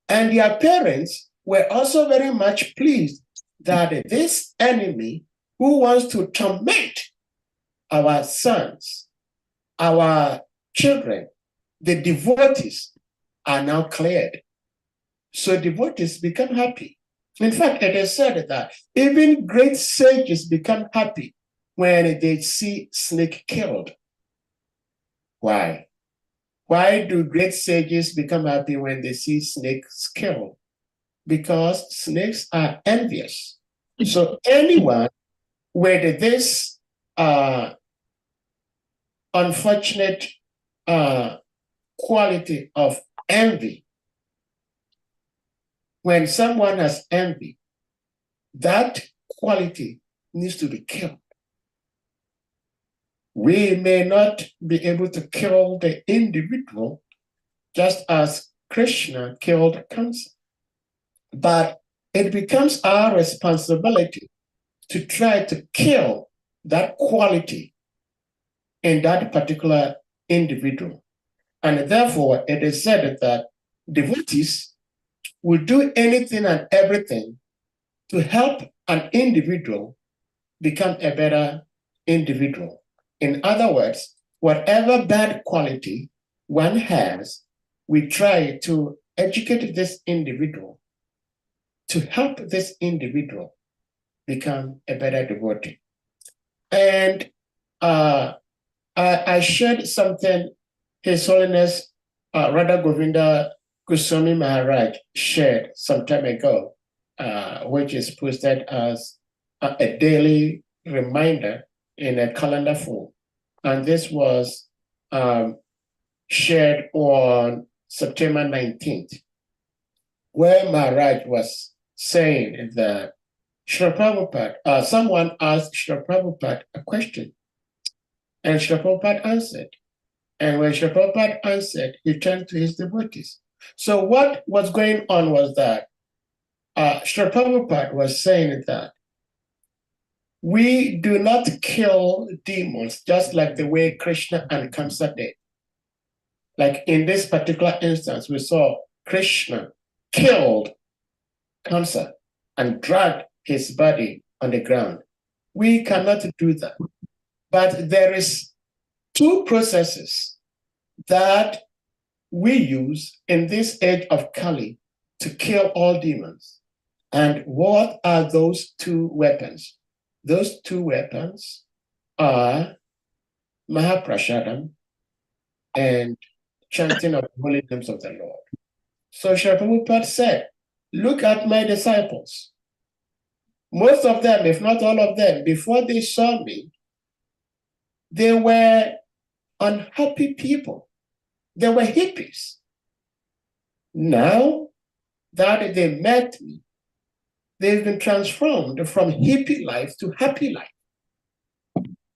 And their parents were also very much pleased that this enemy who wants to torment our sons, our children, the devotees, are now cleared. So devotees become happy. In fact, it is said that even great sages become happy when they see snake killed. Why? Why do great sages become happy when they see snakes killed? Because snakes are envious. So anyone with this unfortunate quality of envy, when someone has envy, that quality needs to be killed. We may not be able to kill the individual just as Krishna killed Kamsa, but it becomes our responsibility to try to kill that quality in that particular individual. And therefore, it is said that devotees will do anything and everything to help an individual become a better individual. In other words, whatever bad quality one has, we try to educate this individual to help this individual become a better devotee. And I shared something His Holiness Radha Govinda Goswami Maharaj shared some time ago, which is posted as a daily reminder in a calendar form. And this was shared on September 19th, where Maharaj was saying that Srila Prabhupada, someone asked Srila Prabhupada a question, and Srila Prabhupada answered. And when Srila Prabhupada answered, he turned to his devotees. So what was going on was that Srila Prabhupada was saying that we do not kill demons just like the way Krishna and Kamsa did. Like in this particular instance, we saw Krishna killed Kamsa and dragged his body on the ground. We cannot do that. But there is two processes that we use in this age of Kali to kill all demons. And what are those two weapons? Those two weapons are Mahaprashadam and chanting of the holy names of the Lord. So Srila Prabhupada said, look at my disciples. Most of them, if not all of them, before they saw me, they were unhappy people. They were hippies. Now that they met me, they've been transformed from hippie life to happy life.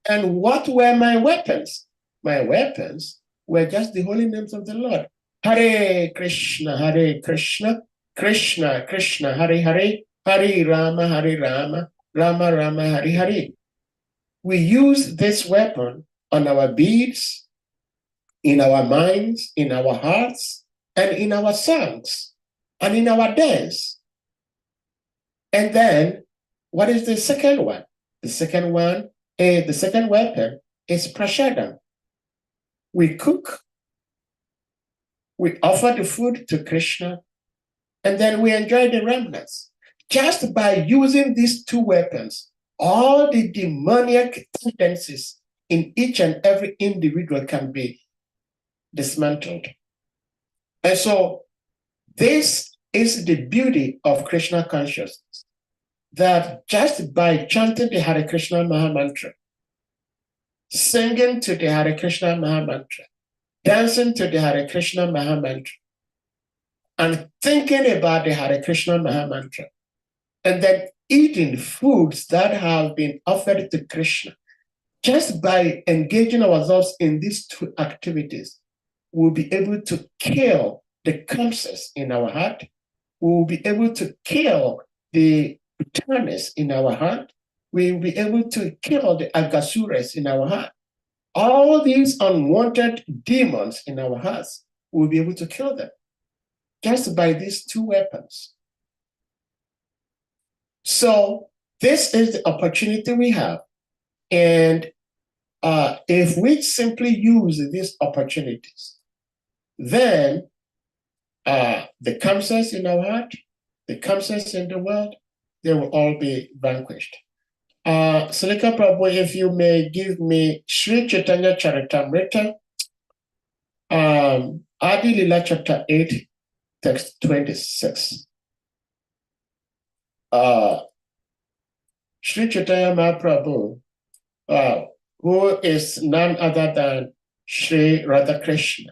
And what were my weapons? My weapons were just the holy names of the Lord. Hare Krishna, Krishna Krishna, Hare Hare, Hare Rama, Rama Rama, Hare Hare. We use this weapon on our beads, in our minds, in our hearts, and in our songs, and in our dance. And then, what is the second one? The second one, the second weapon is prashadam. We cook, we offer the food to Krishna, and then we enjoy the remnants. Just by using these two weapons, all the demoniac tendencies in each and every individual can be dismantled. And so this is the beauty of Krishna consciousness, that just by chanting the Hare Krishna Maha Mantra, singing to the Hare Krishna Maha Mantra, dancing to the Hare Krishna Maha Mantra, and thinking about the Hare Krishna Maha Mantra, and then eating foods that have been offered to Krishna, just by engaging ourselves in these two activities, we'll be able to kill the cancers in our heart. We'll be able to kill the bitterness in our heart. We'll be able to kill the agasuras in our heart. All these unwanted demons in our hearts, we'll be able to kill them just by these two weapons. So this is the opportunity we have. And if we simply use these opportunities, then the cancers in our heart, the cancers in the world, they will all be vanquished. Salika Prabhu, if you may give me Sri Chaitanya Charitamrita, Adi Lila chapter 8, text 26. Sri Chaitanya Mahaprabhu, who is none other than Sri Radhakrishna,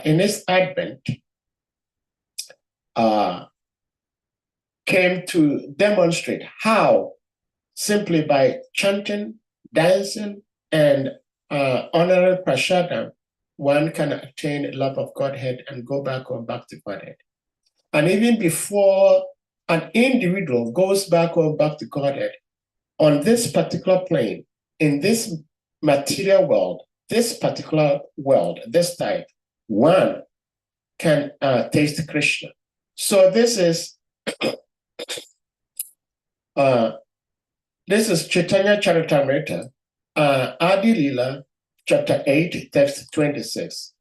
in his advent, came to demonstrate how simply by chanting, dancing, and honoring prashadam, one can attain love of Godhead and go back to Godhead. And even before an individual goes back to Godhead, on this particular plane, in this material world, this particular world, this type, one can taste Krishna. So this is This is Chaitanya Charitamrita, Adi Lila, chapter 8, text 26.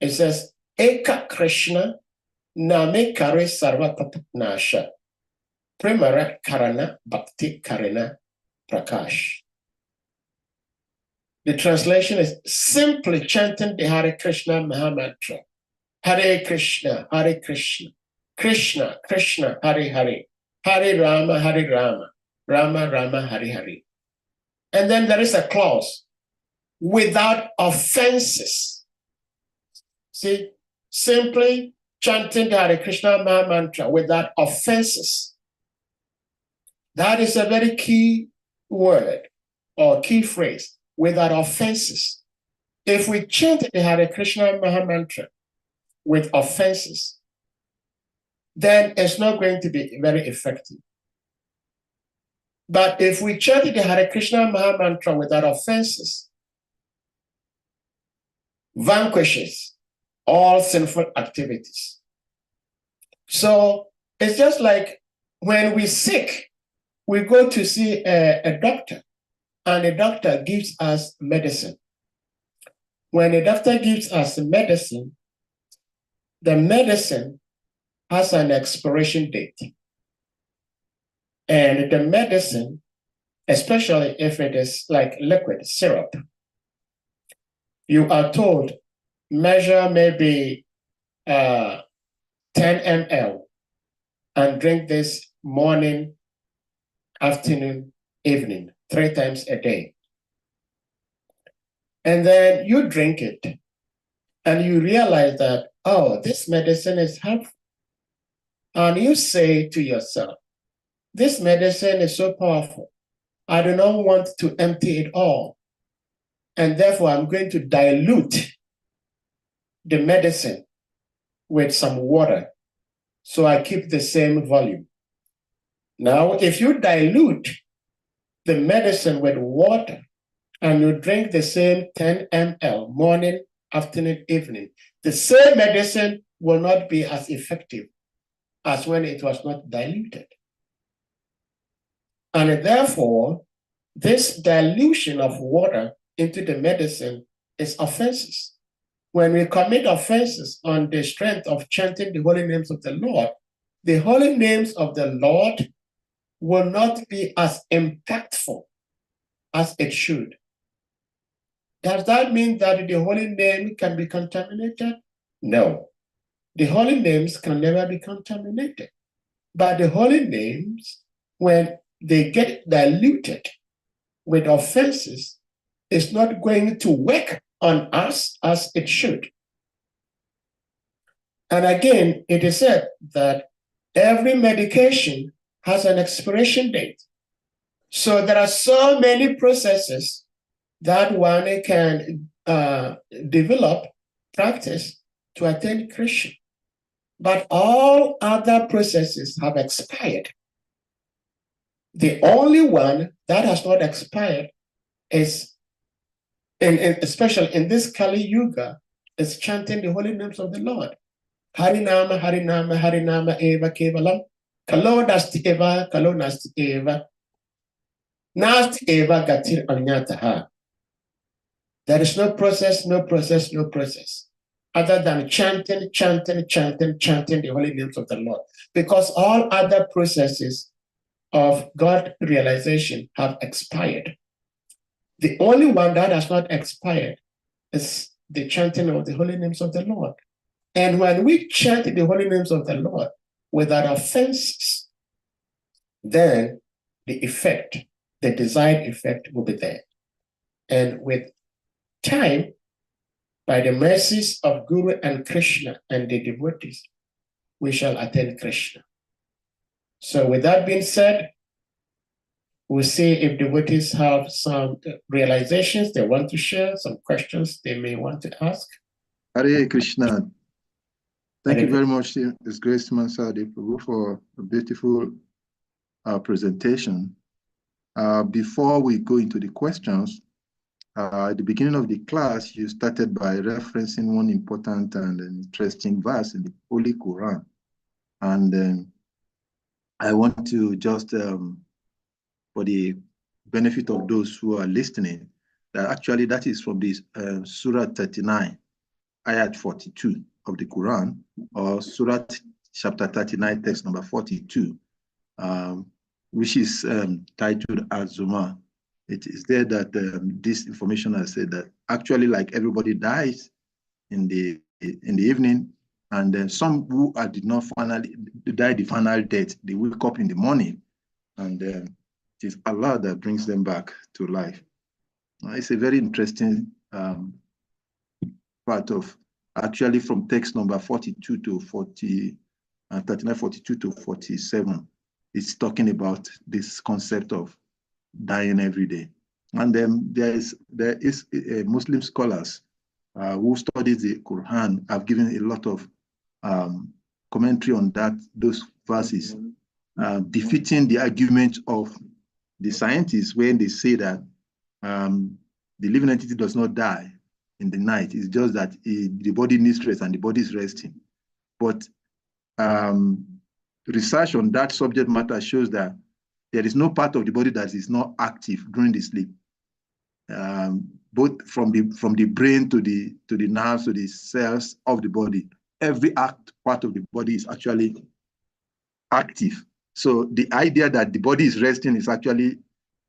It says, Eka Krishna Name Kare Sarvata Nasha Primara Karana Bhakti Karana Prakash. The translation is simply chanting the Hare Krishna Mahamantra. Hare Krishna, Hare Krishna, Krishna, Krishna, Hare Hare, Hare Rama, Hare Rama, Rama Rama, Hare Hare. And then there is a clause, without offenses. See, simply chanting the Hare Krishna Mahamantra without offenses. That is a very key word or key phrase, without offenses. If we chant the Hare Krishna Mahamantra with offenses, then it's not going to be very effective. But if we chant the Hare Krishna Mahamantra without offenses, vanquishes all sinful activities. So it's just like when we're sick, we go to see a doctor, and the doctor gives us medicine. When the doctor gives us medicine, the medicine has an expiration date. And the medicine, especially if it is like liquid syrup, you are told measure maybe 10 ml and drink this morning, afternoon, evening, 3 times a day. And then you drink it and you realize that, oh, this medicine is helpful. And you say to yourself, this medicine is so powerful. I do not want to empty it all. And therefore, I'm going to dilute the medicine with some water so I keep the same volume. Now, if you dilute the medicine with water and you drink the same 10 ml morning, afternoon, evening, the same medicine will not be as effective as when it was not diluted. And therefore, this dilution of water into the medicine is offenses. When we commit offenses on the strength of chanting the holy names of the holy names of the Lord will not be as impactful as it should. Does that mean that the holy name can be contaminated? No. The holy names can never be contaminated. But the holy names, when they get diluted with offenses, is not going to work on us as it should. And again, it is said that every medication has an expiration date. So there are so many processes that one can develop, practice to attain Krishna. But all other processes have expired. The only one that has not expired is, especially in this Kali Yuga, is chanting the holy names of the Lord. Harinama, Harinama, Harinama, Eva, Kevalam. Kalo nasti Eva, Kalo nasti Eva. Nasti Eva Gatir Anyataha. There is no process, no process, no process, other than chanting, chanting, chanting, chanting the holy names of the Lord. Because all other processes of God realization have expired. The only one that has not expired is the chanting of the holy names of the Lord. And when we chant the holy names of the Lord without offenses, then the effect, the desired effect will be there. And with time, by the mercies of Guru and Krishna and the devotees, we shall attain Krishna. So with that being said, we'll see if devotees have some realizations they want to share, some questions they may want to ask. Hare Krishna. Thank you very much, His Grace Mansadi Prabhu, for a beautiful presentation. Before we go into the questions, at the beginning of the class, you started by referencing one important and interesting verse in the Holy Quran. And I want to just, for the benefit of those who are listening, that actually that is from this Surah 39, ayat 42 of the Quran, or Surah chapter 39, text number 42, which is titled Az-Zuma. It is there that this information has said that actually, like, everybody dies in the evening, and then some who did not finally die the final death, they wake up in the morning, and it is Allah that brings them back to life. It's a very interesting part of, actually, from text number 42 to 40, 39, 42 to 47. It's talking about this concept of dying every day. And then there is Muslim scholars who studies the Quran have given a lot of commentary on those verses, defeating the argument of the scientists when they say that the living entity does not die in the night. It's just that the body needs rest and the body is resting. But research on that subject matter shows that there is no part of the body that is not active during the sleep. Both from the brain to the nerves to the cells of the body, every part of the body is actually active. So the idea that the body is resting is actually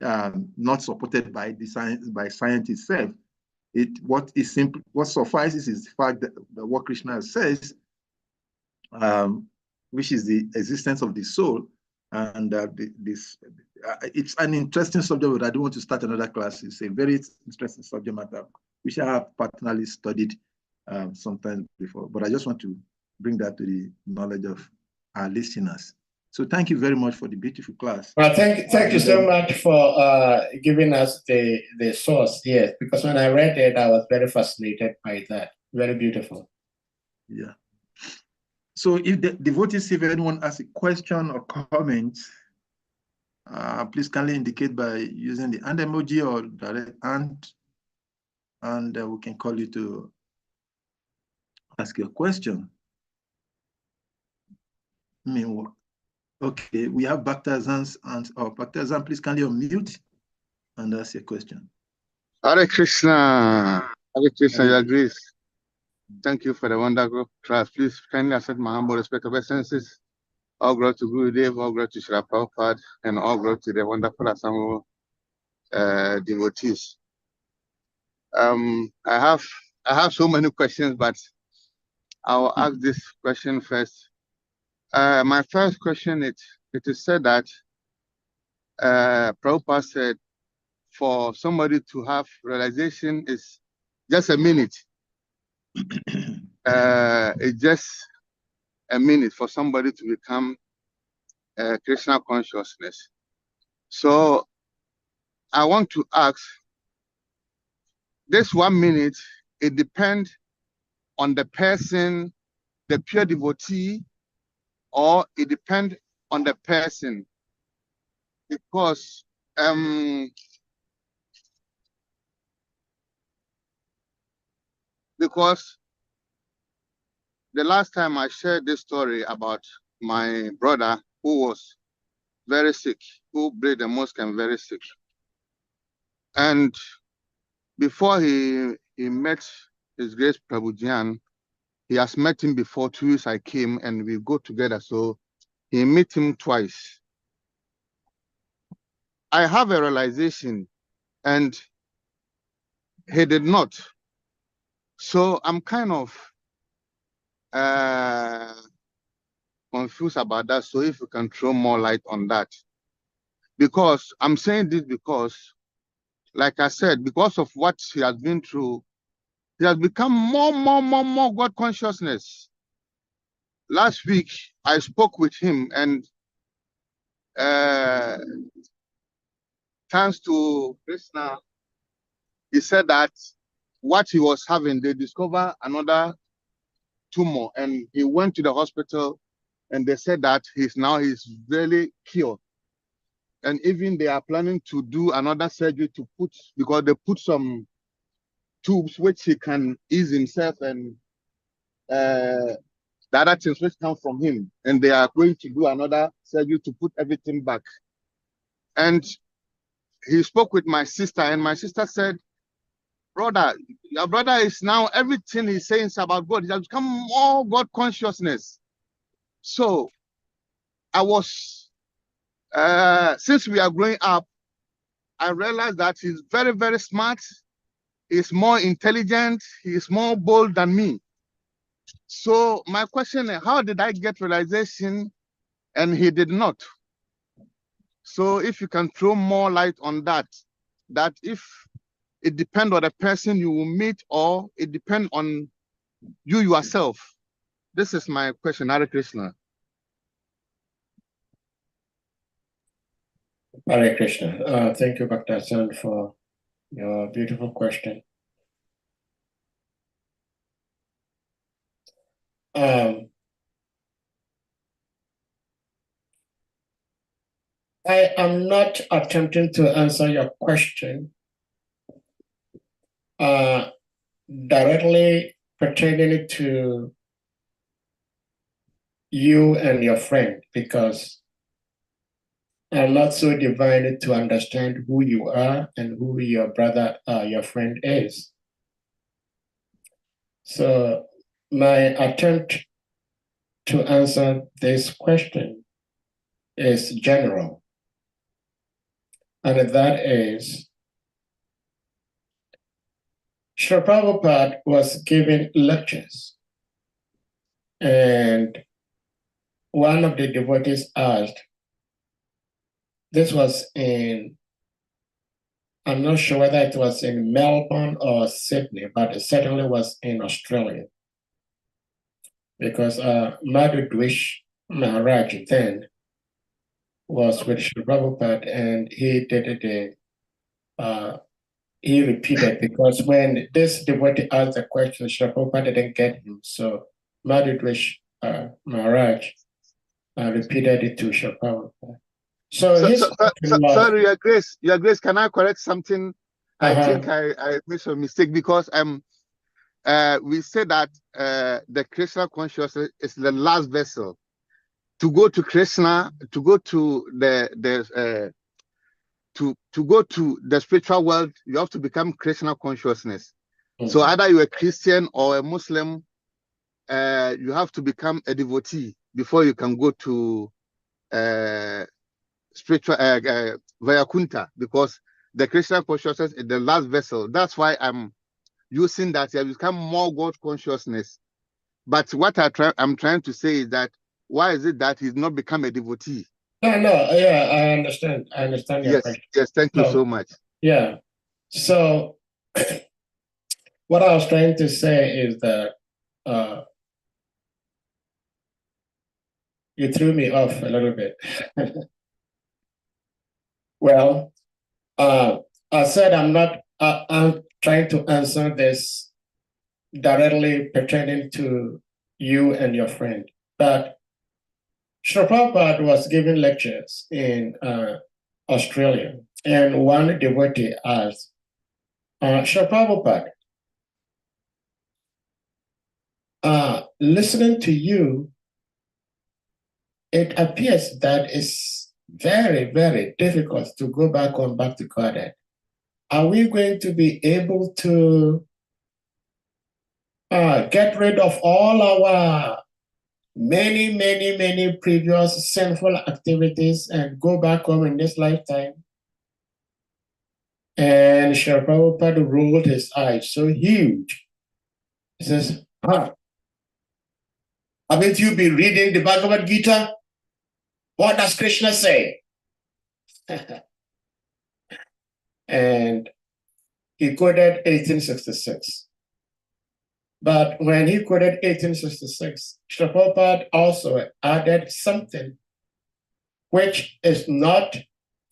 not supported by the science itself. What suffices is the fact that what Krishna says, which is the existence of the soul, and it's an interesting subject, but I don't want to start another class. It's a very interesting subject matter, which I have personally studied sometimes before, but I just want to bring that to the knowledge of our listeners. So thank you very much for the beautiful class. Well, thank you so much for giving us the source. Yes, because when I read it, I was very fascinated by that. Very beautiful. Yeah. So if the devotees, if anyone has a question or comment, please kindly indicate by using the hand emoji or direct hand, and we can call you to ask your question. Meanwhile, okay, we have Bhaktazan's and Bhaktazan, please kindly unmute and ask your question. Hare Krishna, your grace. Thank you for the wonderful class. Please kindly accept my humble respect of excellences. All glory to Guru Dev, all glory to Srila Prabhupada, and all glory to the wonderful assemble devotees. I have so many questions, but I'll ask this question first. My first question is, it is said that Prabhupada said for somebody to have realization is just a minute. It's just a minute for somebody to become Krishna consciousness. So I want to ask, this 1 minute, it depends on the person, the pure devotee, or it depends on the person, because the last time I shared this story about my brother who was very sick, who prayed the mosque and very sick. And before he met His Grace Prabhujian, he has met him before. 2 years I came and we go together. So he met him twice. I have a realization and he did not. So I'm kind of confused about that. So if you can throw more light on that. Because I'm saying this because, like I said, because of what he has been through, he has become more God consciousness. Last week, I spoke with him, and thanks to Krishna, he said that what he was having, they discovered another tumor, and he went to the hospital, and they said that he's really cured. And even they are planning to do another surgery to put, because they put some tubes which he can ease himself and the other things which come from him. And they are going to do another surgery to put everything back. And he spoke with my sister, and my sister said, brother, your brother is now, everything he's saying is about God. He has become more God consciousness. So I was, since we are growing up, I realized that he's very, very smart. He's more intelligent. He's more bold than me. So my question is, how did I get realization and he did not? So if you can throw more light on that, that if it depends on the person you will meet or it depends on you yourself. This is my question, Hare Krishna. Hare Krishna. Thank you, Bhakta Hassan, for your beautiful question. I am not attempting to answer your question directly pertaining to you and your friend, because I'm not so divine to understand who you are and who your brother, your friend is. So my attempt to answer this question is general. And that is, Srila Prabhupada was giving lectures, and one of the devotees asked, this was in, I'm not sure whether it was in Melbourne or Sydney, but it certainly was in Australia. Because Madhudwish Maharaj then was with Srila Prabhupada, and he did it, he repeated, because when this devotee asked the question, Srila Prabhupada didn't get him. So Madhudwish Maharaj repeated it to Srila Prabhupada. Sorry, Your Grace, can I correct something? I think I made a mistake, because we said that the Krishna consciousness is the last vessel. To go to Krishna, to go to to go to the spiritual world, you have to become Krishna consciousness. So either you're a Christian or a Muslim, you have to become a devotee before you can go to spiritual Vayakunta, because the Krishna consciousness is the last vessel. That's why I'm using that. You become more God consciousness. But what I'm trying to say is that, why is it that he's not become a devotee? No, yeah, I understand. I understand your question. Yes, thank you so much. Yeah. So what I was trying to say is that you threw me off a little bit. Well, I said I'm trying to answer this directly pertaining to you and your friend. But Srila Prabhupada was giving lectures in Australia, and one devotee asked, Srila Prabhupada, listening to you, it appears that it's very, very difficult to go back to Godhead. Are we going to be able to get rid of all our many previous sinful activities and go back home in this lifetime? And Srila Prabhupada rolled his eyes so huge. He says, haven't you been reading the Bhagavad Gita? What does Krishna say? And he quoted 1866. But when he quoted 1866, Srila Prabhupada also added something which is not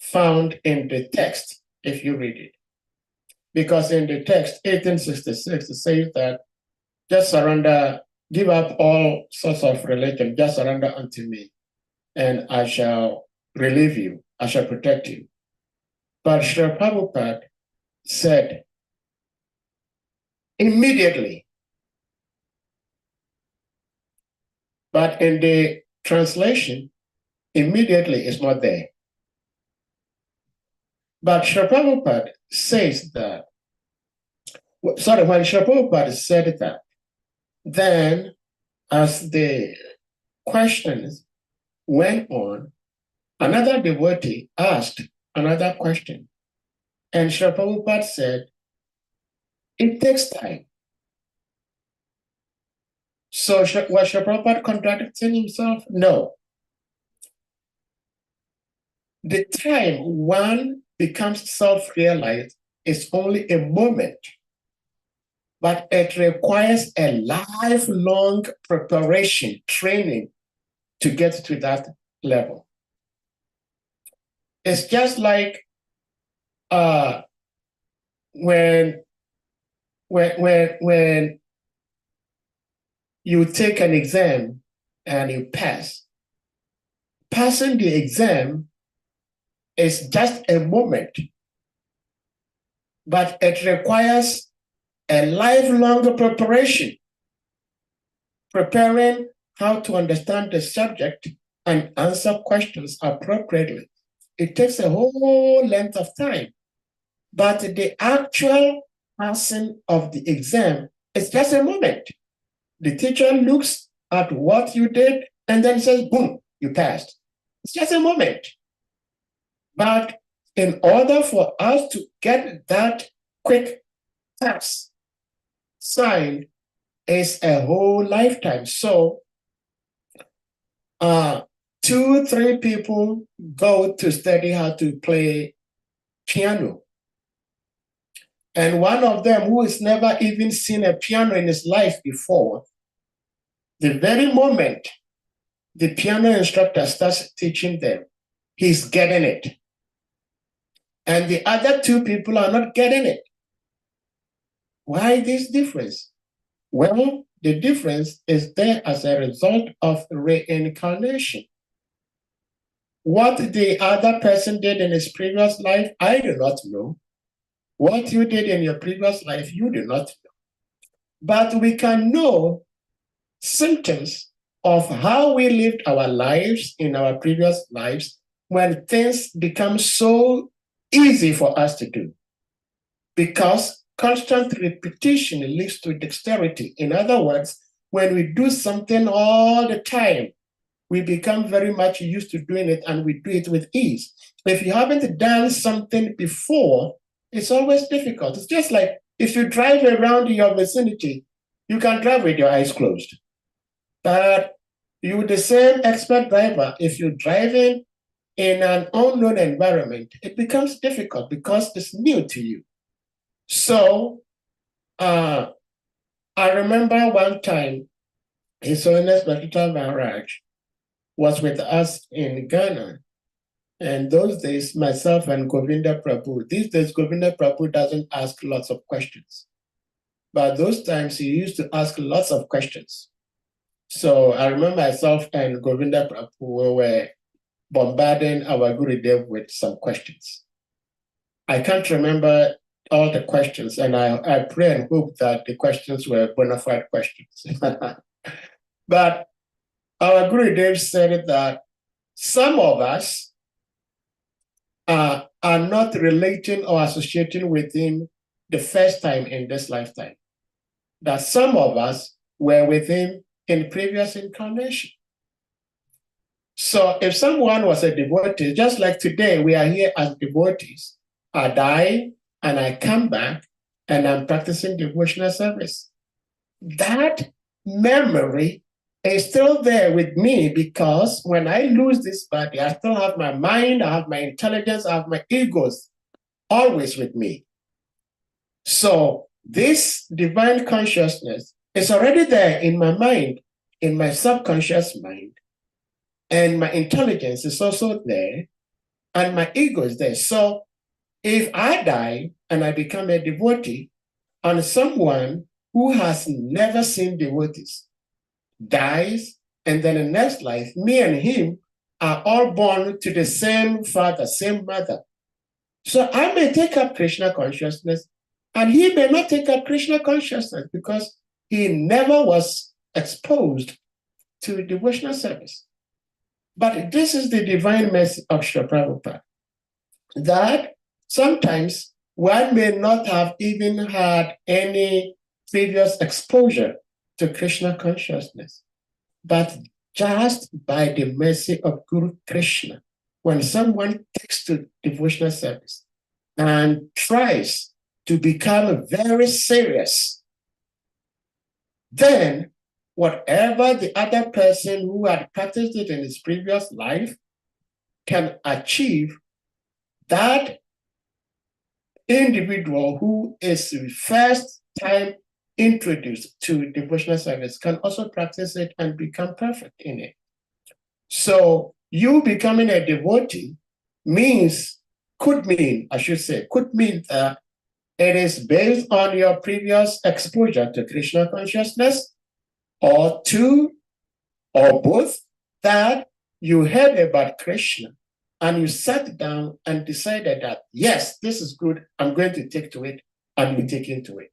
found in the text if you read it. Because in the text, 1866, it says that just surrender, give up all sorts of religion, just surrender unto me, and I shall relieve you, I shall protect you. But Srila Prabhupada said, immediately. But in the translation, immediately is not there. But Srila Prabhupada says that, sorry, when Srila Prabhupada said that, then as the questions went on, another devotee asked another question. And Srila Prabhupada said, it takes time. So was Srila Prabhupada contradicting himself? No. The time one becomes self-realized is only a moment, but it requires a lifelong preparation, training to get to that level. It's just like when you take an exam and you pass. Passing the exam is just a moment, but it requires a lifelong preparation, preparing how to understand the subject and answer questions appropriately. It takes a whole length of time, but the actual passing of the exam is just a moment. The teacher looks at what you did and then says, boom, you passed. It's just a moment. But in order for us to get that quick pass sign is a whole lifetime. So 2-3 people go to study how to play piano. And one of them who has never even seen a piano in his life before, the very moment the piano instructor starts teaching them, he's getting it. And the other 2 people are not getting it. Why this difference? Well, the difference is there as a result of reincarnation. What the other person did in his previous life, I do not know. What you did in your previous life, you do not know. But we can know symptoms of how we lived our lives in our previous lives when things become so easy for us to do. Because constant repetition leads to dexterity. In other words, when we do something all the time, we become very much used to doing it and we do it with ease. If you haven't done something before, it's always difficult. It's just like if you drive around your vicinity, you can drive with your eyes closed. But you're the same expert driver. If you're driving in an unknown environment, it becomes difficult because it's new to you. So I remember one time His Holiness Bhatita Maharaj was with us in Ghana. And those days, myself and Govinda Prabhu, these days Govinda Prabhu doesn't ask lots of questions. But those times he used to ask lots of questions. So I remember myself and Govinda Prabhu were bombarding our Gurudev with some questions. I can't remember all the questions, and I pray and hope that the questions were bona fide questions. But our Gurudev said that some of us are not relating or associating with him the first time in this lifetime. That some of us were with him in previous incarnation. So if someone was a devotee, just like today we are here as devotees, I die and I come back and I'm practicing devotional service. That memory is still there with me because when I lose this body, I still have my mind, I have my intelligence, I have my egos always with me. So this divine consciousness is already there in my mind, in my subconscious mind, and my intelligence is also there, and my ego is there. So if I die and I become a devotee, and someone who has never seen devotees dies, and then in the next life, me and him are all born to the same father, same mother. So I may take up Krishna consciousness, and he may not take up Krishna consciousness because he never was exposed to devotional service. But this is the divine message of Srila Prabhupada, that Sometimes one may not have even had any previous exposure to Krishna consciousness, but just by the mercy of Guru Krishna, when someone takes to devotional service and tries to become very serious, then whatever the other person who had practiced it in his previous life can achieve, that individual who is the first time introduced to devotional service can also practice it and become perfect in it. So you becoming a devotee could mean that it is based on your previous exposure to Krishna consciousness, or two, or both, that you heard about Krishna and you sat down and decided that, yes, this is good, I'm going to take to it, and you take into it.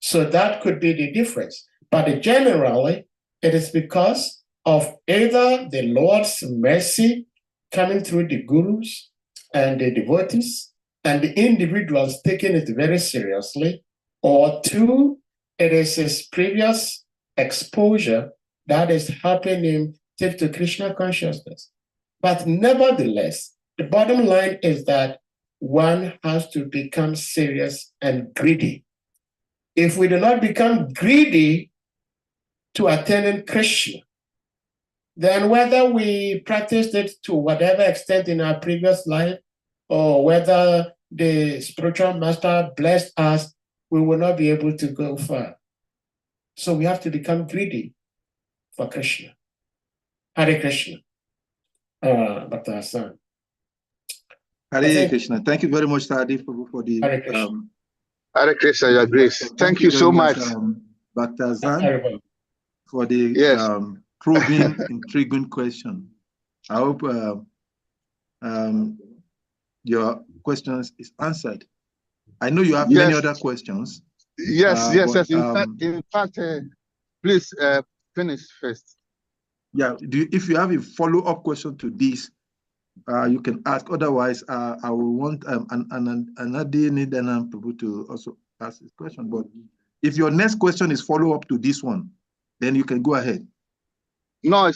So that could be the difference. But generally, it is because of either the Lord's mercy coming through the gurus and the devotees and the individuals taking it very seriously, or two, it is his previous exposure that is helping him take to Krishna consciousness. But nevertheless, the bottom line is that one has to become serious and greedy. If we do not become greedy to attaining Krishna, then whether we practiced it to whatever extent in our previous life, or whether the spiritual master blessed us, we will not be able to go far. So we have to become greedy for Krishna. Hare Krishna. Dr. Hassan. Hare Krishna. Thank you very much, Sadi, for the Hare Krishna. Hare Krishna, Your Grace. Thank you so much. Dr. Hassan, for the probing, intriguing question. I hope your questions is answered. I know you have many other questions. Yes. In fact, please finish first. Yeah, if you have a follow-up question to this, you can ask. Otherwise, I will want another need and people to also ask this question. But if your next question is follow-up to this one, then you can go ahead. No,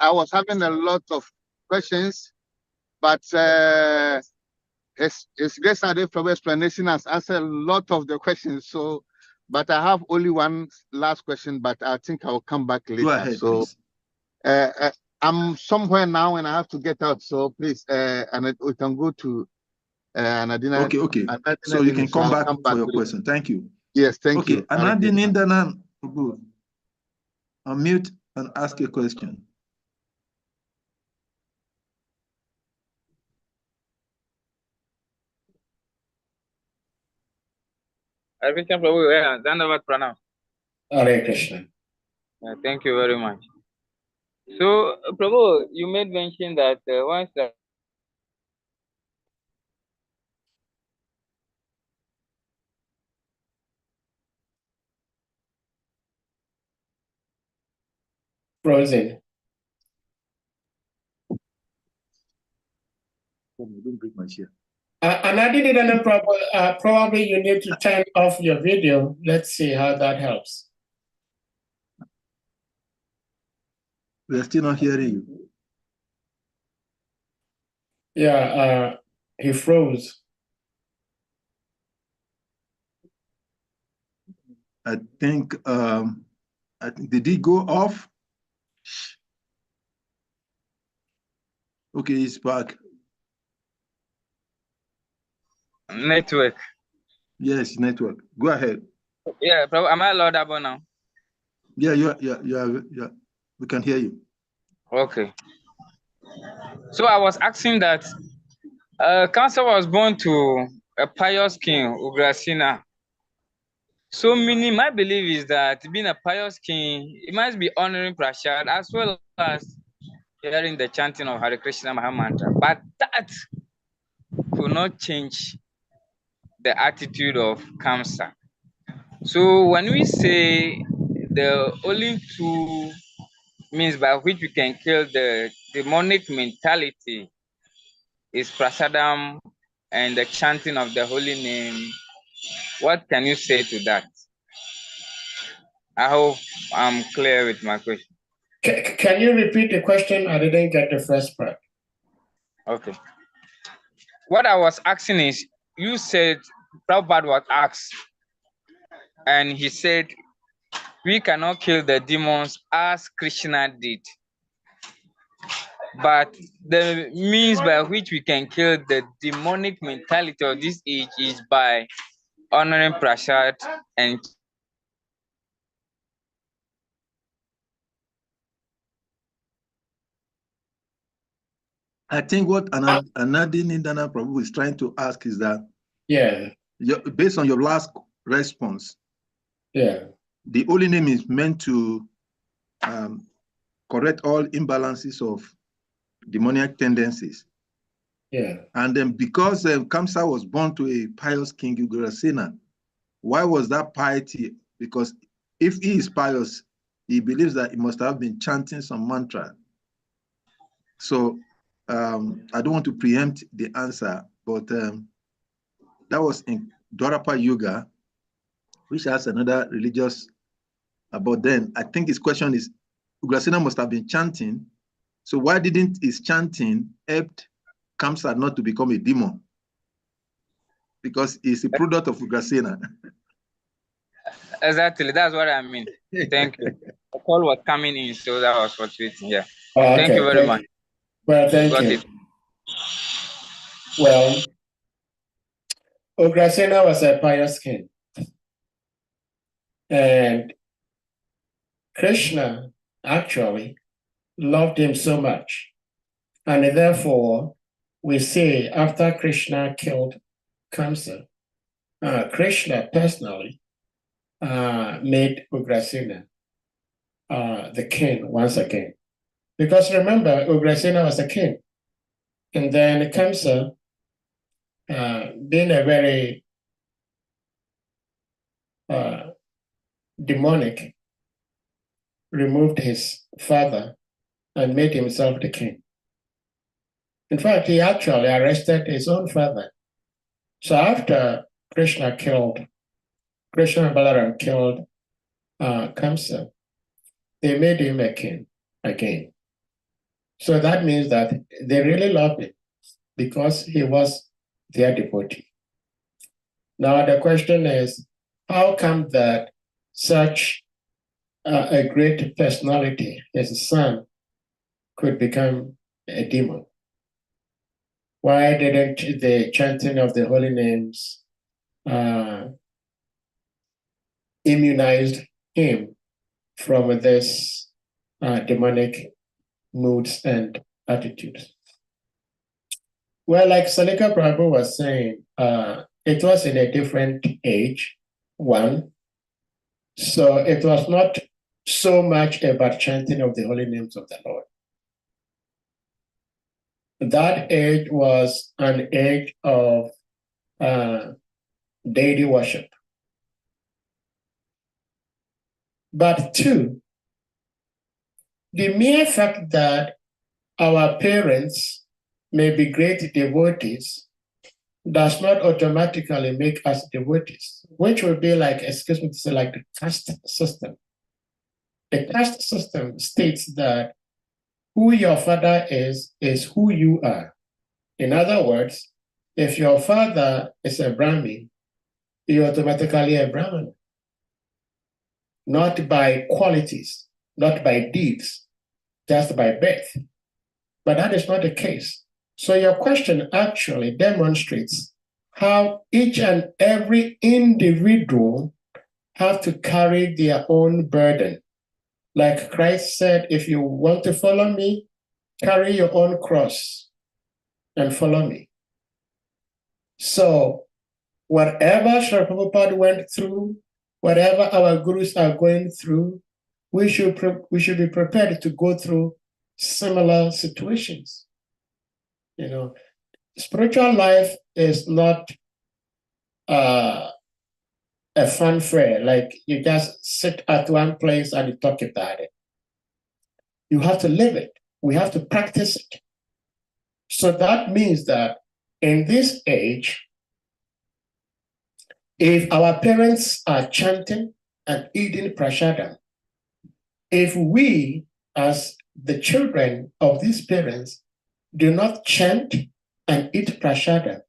I was having a lot of questions, but His Grace for explanation has answered a lot of the questions. So, but I have only one last question, but I think I will come back later. Go ahead, so, please. I'm somewhere now and I have to get out. So please, and we can go to Anadina. Okay. So you can come back for your question. Thank you. Yes, thank you. Anadina, unmute and ask a question. Hare Krishna Prabhu, Dandavat Pranam. Hare Krishna. Thank you very much. So, Prabhu, you made mention that once the Frozen. Don't break my chair. And I did it, and probably you need to turn off your video. Let's see how that helps. We're still not hearing you. Yeah, he froze. I think did he go off? Okay, he's back. network. Yes, network. Go ahead. Yeah, Prabhu, am I laudable now? Yeah. We can hear you. Okay. So I was asking that Cancer was born to a pious king, Ugrasena. So meaning my belief is that being a pious king, it must be honoring Prashad as well as hearing the chanting of Hare Krishna Mahamantra. But that could not change the attitude of Kamsa. So when we say the only two means by which we can kill the demonic mentality is prasadam and the chanting of the holy name. What can you say to that? I hope I'm clear with my question. Can you repeat the question? I didn't get the first part. Okay. What I was asking is, you said Prabhupada was asked, and he said, we cannot kill the demons as Krishna did. But the means by which we can kill the demonic mentality of this age is by honoring Prasad and I think what Anandinindana Prabhu is trying to ask is that, Yeah, based on your last response, yeah, the holy name is meant to correct all imbalances of demoniac tendencies. yeah. And then because Kamsa was born to a pious king, Ugrasena, why was that piety? Because if he is pious, he believes that he must have been chanting some mantra. So I don't want to preempt the answer, but that was in Dwarapa Yuga, which has another religious. But then I think his question is, Ugrasena must have been chanting. So why didn't his chanting help Kamsa not to become a demon? Because he's a product of Ugrasena. exactly, that's what I mean. Thank you. The call was coming in, so that was what's waiting. Yeah. Oh, Thank you very much. Well, thank Got you. it. Well, Ugrasena was a pious king. And Krishna actually loved him so much. And therefore, we say after Krishna killed Kamsa, Krishna personally made Ugrasena the king once again. Because remember, Ugrasena was a king. And then Kamsa, being a very demonic, removed his father and made himself the king. In fact, he actually arrested his own father. So after Krishna and Balaram killed Kamsa, they made him a king again. So that means that they really loved him because he was their devotee. Now the question is, how come that such a great personality, his son, could become a demon? Why didn't the chanting of the holy names immunize him from this demonic moods and attitudes? Well, like Salika Prabhu was saying, it was in a different age, one. So it was not so much about chanting of the holy names of the Lord. That age was an age of deity worship. But two, the mere fact that our parents may be great devotees does not automatically make us devotees, which would be like, excuse me to say, like the caste system. The caste system states that who your father is who you are. In other words, if your father is a Brahmin, you're automatically a Brahmin. Not by qualities, not by deeds, just by birth. But that is not the case. So your question actually demonstrates how each and every individual have to carry their own burden. Like Christ said, if you want to follow me, carry your own cross and follow me. So whatever Srila Prabhupada went through, whatever our gurus are going through, we should be prepared to go through similar situations. You know, spiritual life is not a fun fair, like you just sit at one place and you talk about it. You have to live it. We have to practice it. So that means that in this age, if our parents are chanting and eating prasadam, if we, as the children of these parents, do not chant and eat prasadam,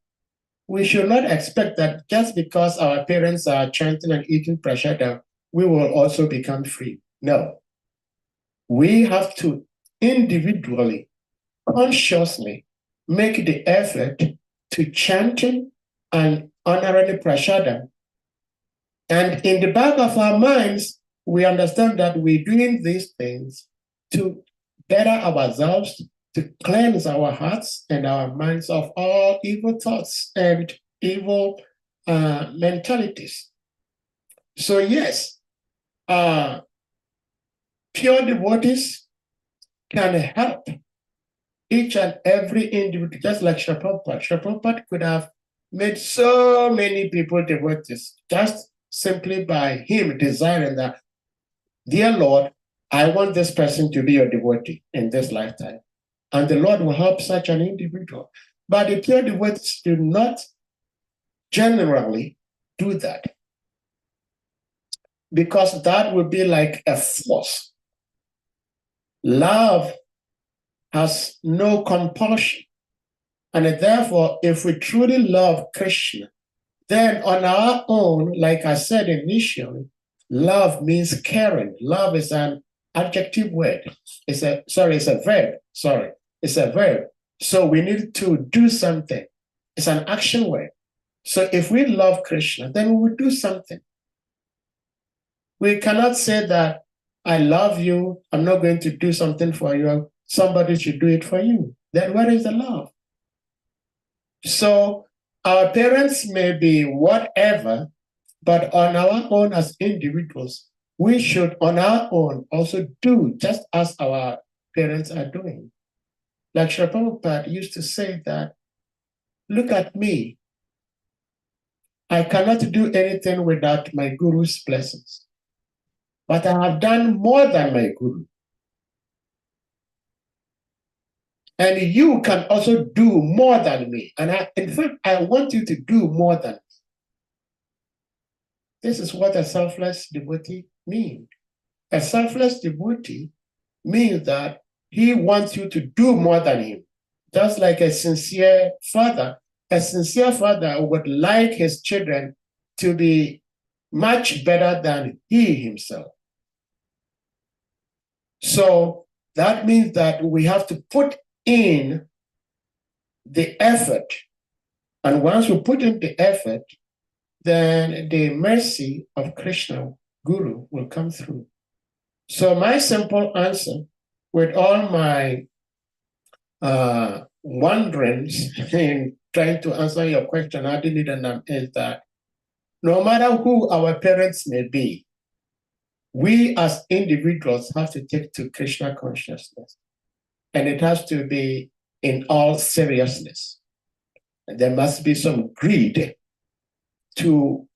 we should not expect that just because our parents are chanting and eating prasadam, we will also become free. No. We have to individually, consciously make the effort to chanting and honoring prasadam. And in the back of our minds, we understand that we're doing these things to better ourselves, to cleanse our hearts and our minds of all evil thoughts and evil mentalities. So yes, pure devotees can help each and every individual, just like Srila Prabhupada. Srila Prabhupada could have made so many people devotees just simply by him desiring that, dear Lord, I want this person to be your devotee in this lifetime. And the Lord will help such an individual. But the pure devotees do not generally do that, because that would be like a force. Love has no compulsion. And therefore, if we truly love Krishna, then on our own, like I said initially, love means caring. Love is an adjective word. It's a verb. It's a verb. So we need to do something. It's an action word. So if we love Krishna, then we will do something. We cannot say that I love you, I'm not going to do something for you, somebody should do it for you. Then where is the love? So our parents may be whatever, but on our own as individuals, we should on our own also do just as our parents are doing. Like Srila Prabhupada used to say that, look at me. I cannot do anything without my guru's blessings. But I have done more than my guru. And you can also do more than me. And in fact, I want you to do more than me. This is what a selfless devotee means. A selfless devotee means that he wants you to do more than him. Just like a sincere father would like his children to be much better than he himself. So that means that we have to put in the effort. And once we put in the effort, then the mercy of Krishna, Guru, will come through. So my simple answer, with all my wanderings in trying to answer your question, Adinidhanam, is that no matter who our parents may be, we as individuals have to take to Krishna consciousness. And it has to be in all seriousness. And there must be some greed to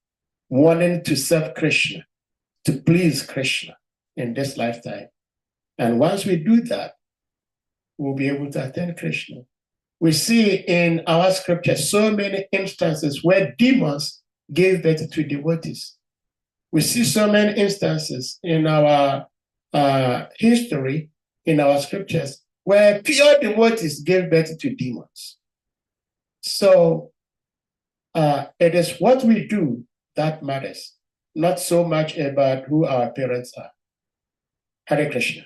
wanting to serve Krishna, to please Krishna in this lifetime. And once we do that, we'll be able to attain Krishna. We see in our scripture so many instances where demons gave birth to devotees. We see so many instances in our history, in our scriptures, where pure devotees gave birth to demons. So it is what we do that matters, not so much about who our parents are. Hare Krishna.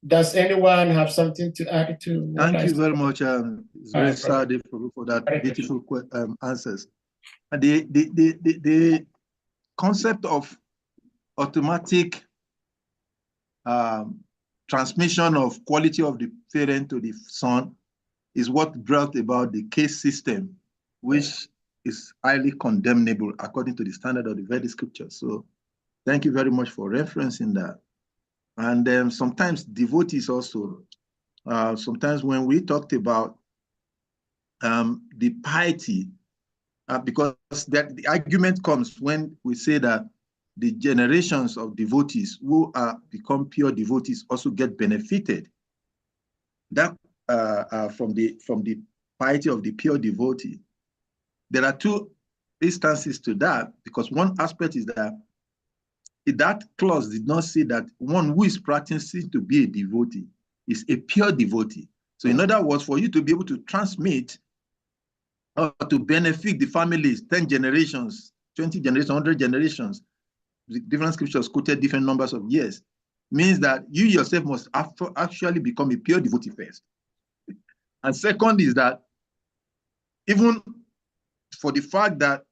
Does anyone have something to add to? Thank you very much, Sadhu, for that beautiful answers. And the concept of automatic transmission of quality of the parent to the son is what brought about the caste system, which is highly condemnable according to the standard of the Vedic scriptures. So thank you very much for referencing that. And sometimes devotees also, sometimes when we talked about the piety, because the argument comes when we say that the generations of devotees who become pure devotees also get benefited. That from the piety of the pure devotee. There are two instances to that, because one aspect is that that clause did not say that one who is practicing to be a devotee is a pure devotee. So in other words, for you to be able to transmit or to benefit the families, 10 generations, 20 generations, 100 generations, the different scriptures quoted different numbers of years, means that you yourself must actually become a pure devotee first. And second is that even for the fact that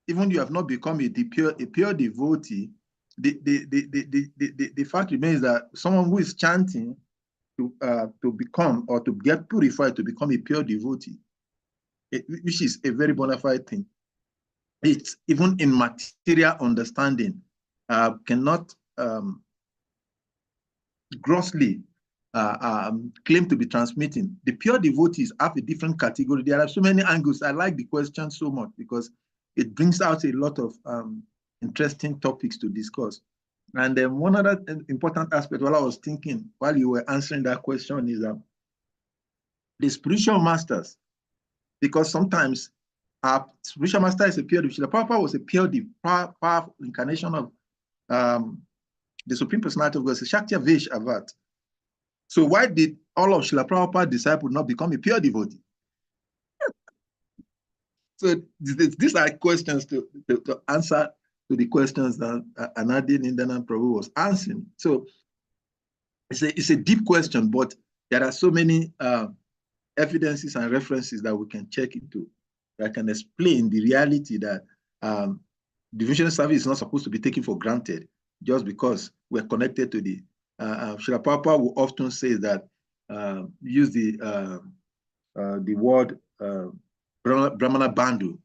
even you have not become a pure devotee, the fact remains that someone who is chanting to become or to get purified to become a pure devotee, which is a very bona fide thing. It's even in material understanding, cannot grossly claim to be transmitting. The pure devotees have a different category. There are so many angles. I like the question so much because it brings out a lot of interesting topics to discuss. And then one other important aspect while I was thinking, while you were answering that question, is that the spiritual masters, because sometimes our spiritual master is a pure devotee. Prabhupada was a pure powerful incarnation of the Supreme Personality of God, Shakti Vish Avat. So why did all of Srila Prabhupada's disciples not become a pure devotee? So these are questions to answer to the questions that Anadi Nindanand Prabhu was answering. So it's a deep question, but there are so many evidences and references that we can check into that can explain the reality that devotional service is not supposed to be taken for granted just because we're connected to the Srila Prabhupada will often say that use the word Brahmana Bandhu,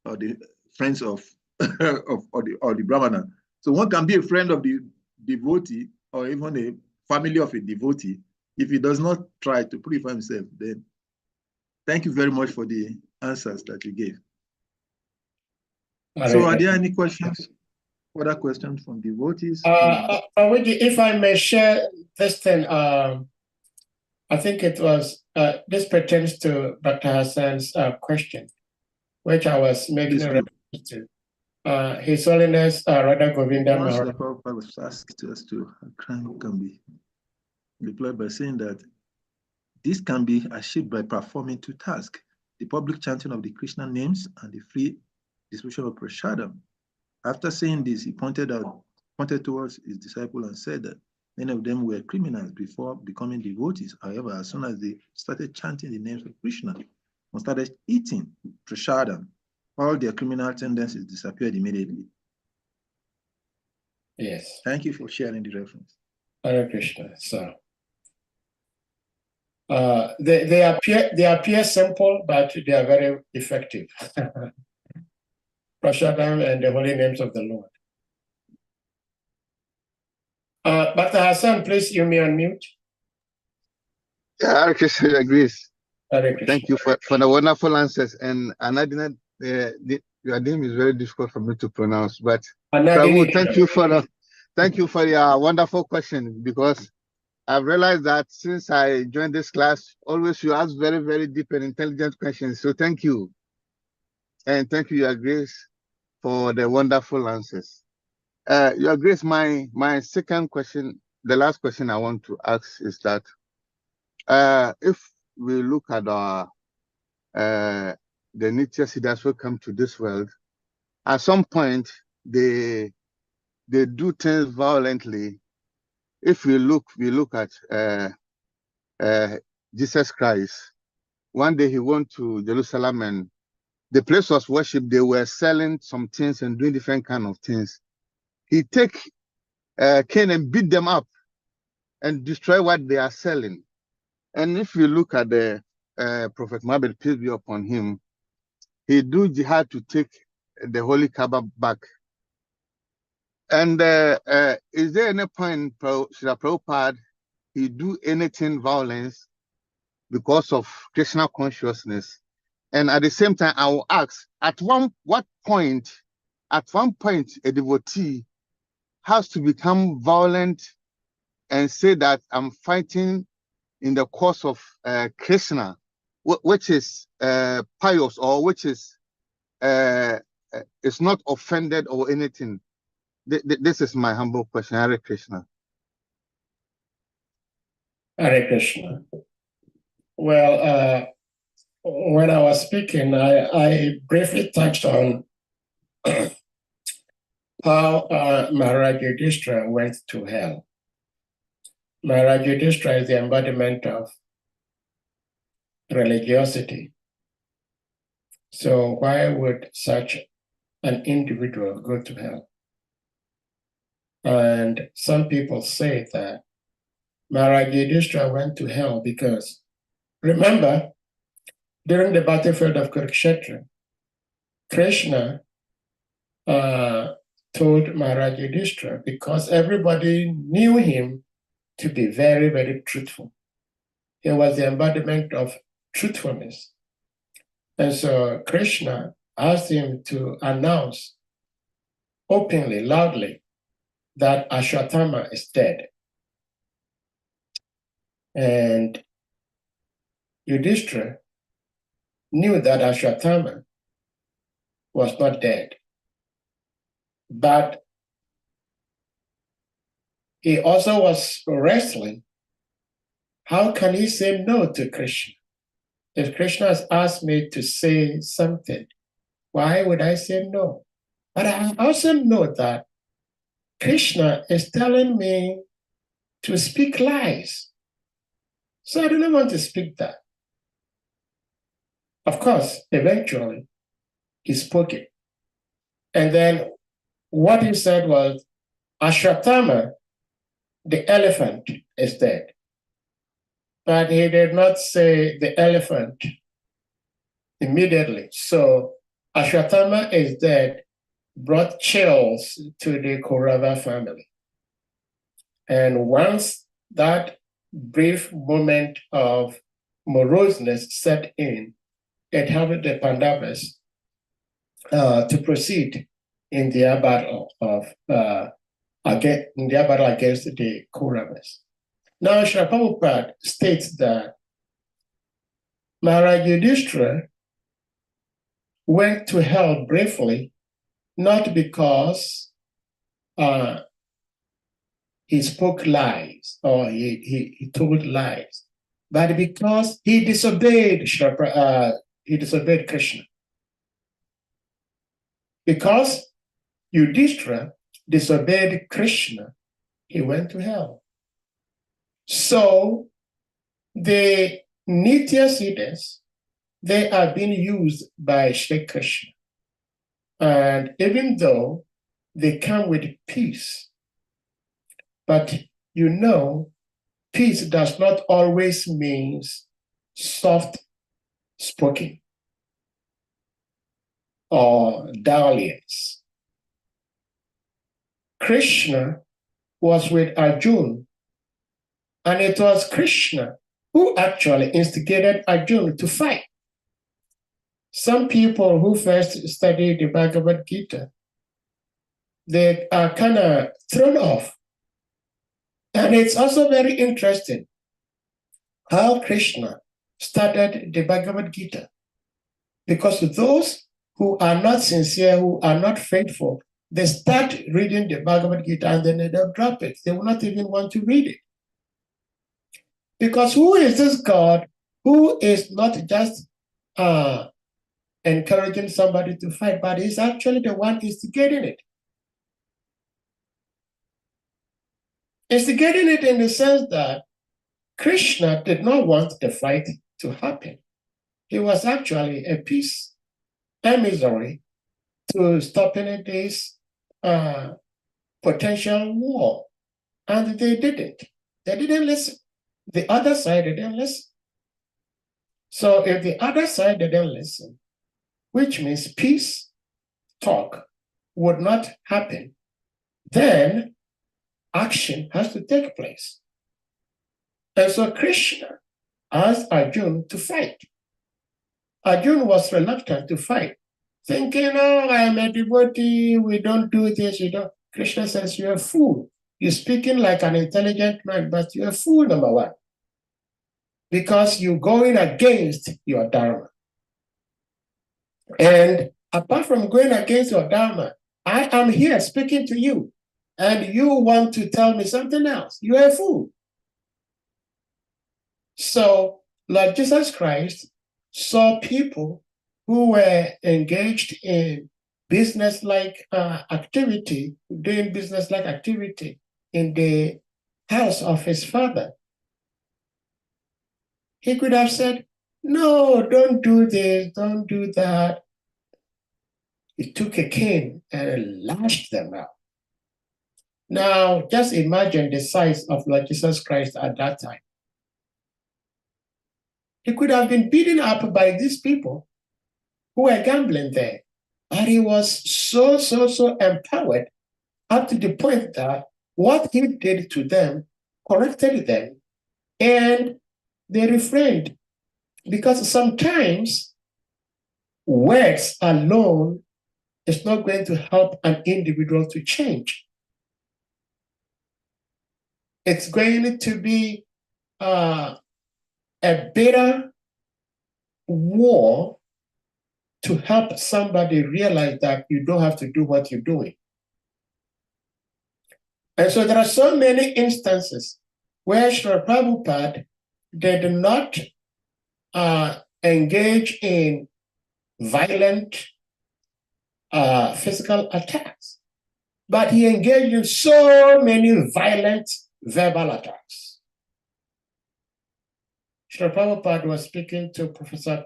or the friends of or the Brahmana. So one can be a friend of the devotee or even a family of a devotee if he does not try to purify himself. Then thank you very much for the answers that you gave. So are there any questions? Other questions from devotees? If I may share this thing, I think it was, this pertains to Dr. Hassan's question, which I was making a reference to. His Holiness Radha Govinda Maharaj. Prabhupada was asked us to, a crime can be replied by saying that this can be achieved by performing two tasks: the public chanting of the Krishna names and the free distribution of prasadam. After saying this, he pointed towards his disciple and said that many of them were criminals before becoming devotees. However, as soon as they started chanting the names of Krishna and started eating prasadam, all their criminal tendencies disappeared immediately. Yes. Thank you for sharing the reference. Hare Krishna. So they appear simple, but they are very effective. Prasadam and the holy names of the Lord. Dr. Hassan, please, you may unmute. Yeah, Hare Krishna agrees. Hare Krishna. Thank you for the wonderful answers. And Anadina, your name is very difficult for me to pronounce, but Prabhu, thank you for your wonderful question, because I've realized that since I joined this class, always you ask very, very deep and intelligent questions. So thank you. And thank you, Your Grace, for the wonderful answers. Your Grace, my second question, the last question I want to ask is that if we look at our the Nitya Siddhas who come to this world, at some point they do things violently. If we look at Jesus Christ, one day he went to Jerusalem and the place was worship. They were selling some things and doing different kind of things. He take Cain and beat them up and destroy what they are selling. And if you look at the Prophet Muhammad, peace be upon him, he do jihad to take the Holy Kaaba back. And is there any point, Srila Prabhupada, he do anything violence because of Krishna consciousness? And at the same time, I will ask, at one point, a devotee has to become violent and say that I'm fighting in the course of Krishna, which is pious or which is not offended or anything? This is my humble question. Hare Krishna. Hare Krishna. Well, when I was speaking, I briefly touched on how Maharaj Yudhishthira went to hell. Maharaj Yudhishthira is the embodiment of religiosity. So why would such an individual go to hell? And some people say that Maharaj Yudhishthira went to hell because, remember, during the battlefield of Kurukshetra, Krishna told Maharaj Yudhishthira, because everybody knew him to be very, very truthful. He was the embodiment of truthfulness. And so Krishna asked him to announce openly, loudly, that Ashwatthama is dead. And Yudhishthira knew that Ashwatthama was not dead. But he also was wrestling. How can he say no to Krishna? If Krishna has asked me to say something, why would I say no? But I also know that Krishna is telling me to speak lies. So I do not want to speak that. Of course, eventually, he spoke it. And then what he said was, Ashwatthama, the elephant, is dead. But he did not say the elephant immediately. So Ashwatthama is dead brought chills to the Kaurava family. And once that brief moment of moroseness set in, it helped the Pandavas to proceed in their battle against the Kauravas. Now, Srila Prabhupada states that Maharaj Yudhishthira went to hell briefly, not because he spoke lies or he told lies, but because he disobeyed Krishna. Because Yudhishthira disobeyed Krishna, he went to hell. So the Nitya Siddhas, they are being used by Shri Krishna. And even though they come with peace, but you know, peace does not always mean soft-spoken or dalliance. Krishna was with Arjuna, and it was Krishna who actually instigated Arjuna to fight. Some people who first study the Bhagavad Gita, they are kind of thrown off. And it's also very interesting how Krishna started the Bhagavad Gita. Because those who are not sincere, who are not faithful, they start reading the Bhagavad Gita and then they'll drop it. They will not even want to read it. Because who is this God who is not just encouraging somebody to fight, but he's actually the one instigating it? Instigating it in the sense that Krishna did not want the fight to happen. He was actually a peace emissary to stopping this potential war. And they didn't. They didn't listen. The other side didn't listen. So if the other side didn't listen, which means peace talk would not happen, then action has to take place. And so Krishna asked Arjuna to fight. Arjuna was reluctant to fight, thinking, oh, I am a devotee, we don't do this, you don't. Krishna says, you're a fool. You're speaking like an intelligent man, but you're a fool, number one. because you're going against your Dharma. And apart from going against your Dharma, I am here speaking to you, and you want to tell me something else. You're a fool. So Lord Jesus Christ saw people who were engaged in business-like activity, doing business-like activity in the house of his father. He could have said, no, don't do this, don't do that. He took a cane and lashed them out. Now, just imagine the size of Lord Jesus Christ at that time. He could have been beaten up by these people who were gambling there. But he was so empowered up to the point that what he did to them corrected them, and they refrained. Because sometimes words alone is not going to help an individual to change. It's going to be a bitter war to help somebody realize that you don't have to do what you're doing. And so there are so many instances where Srila Prabhupada did not engage in violent physical attacks, but he engaged in so many violent verbal attacks. Srila Prabhupada was speaking to Professor,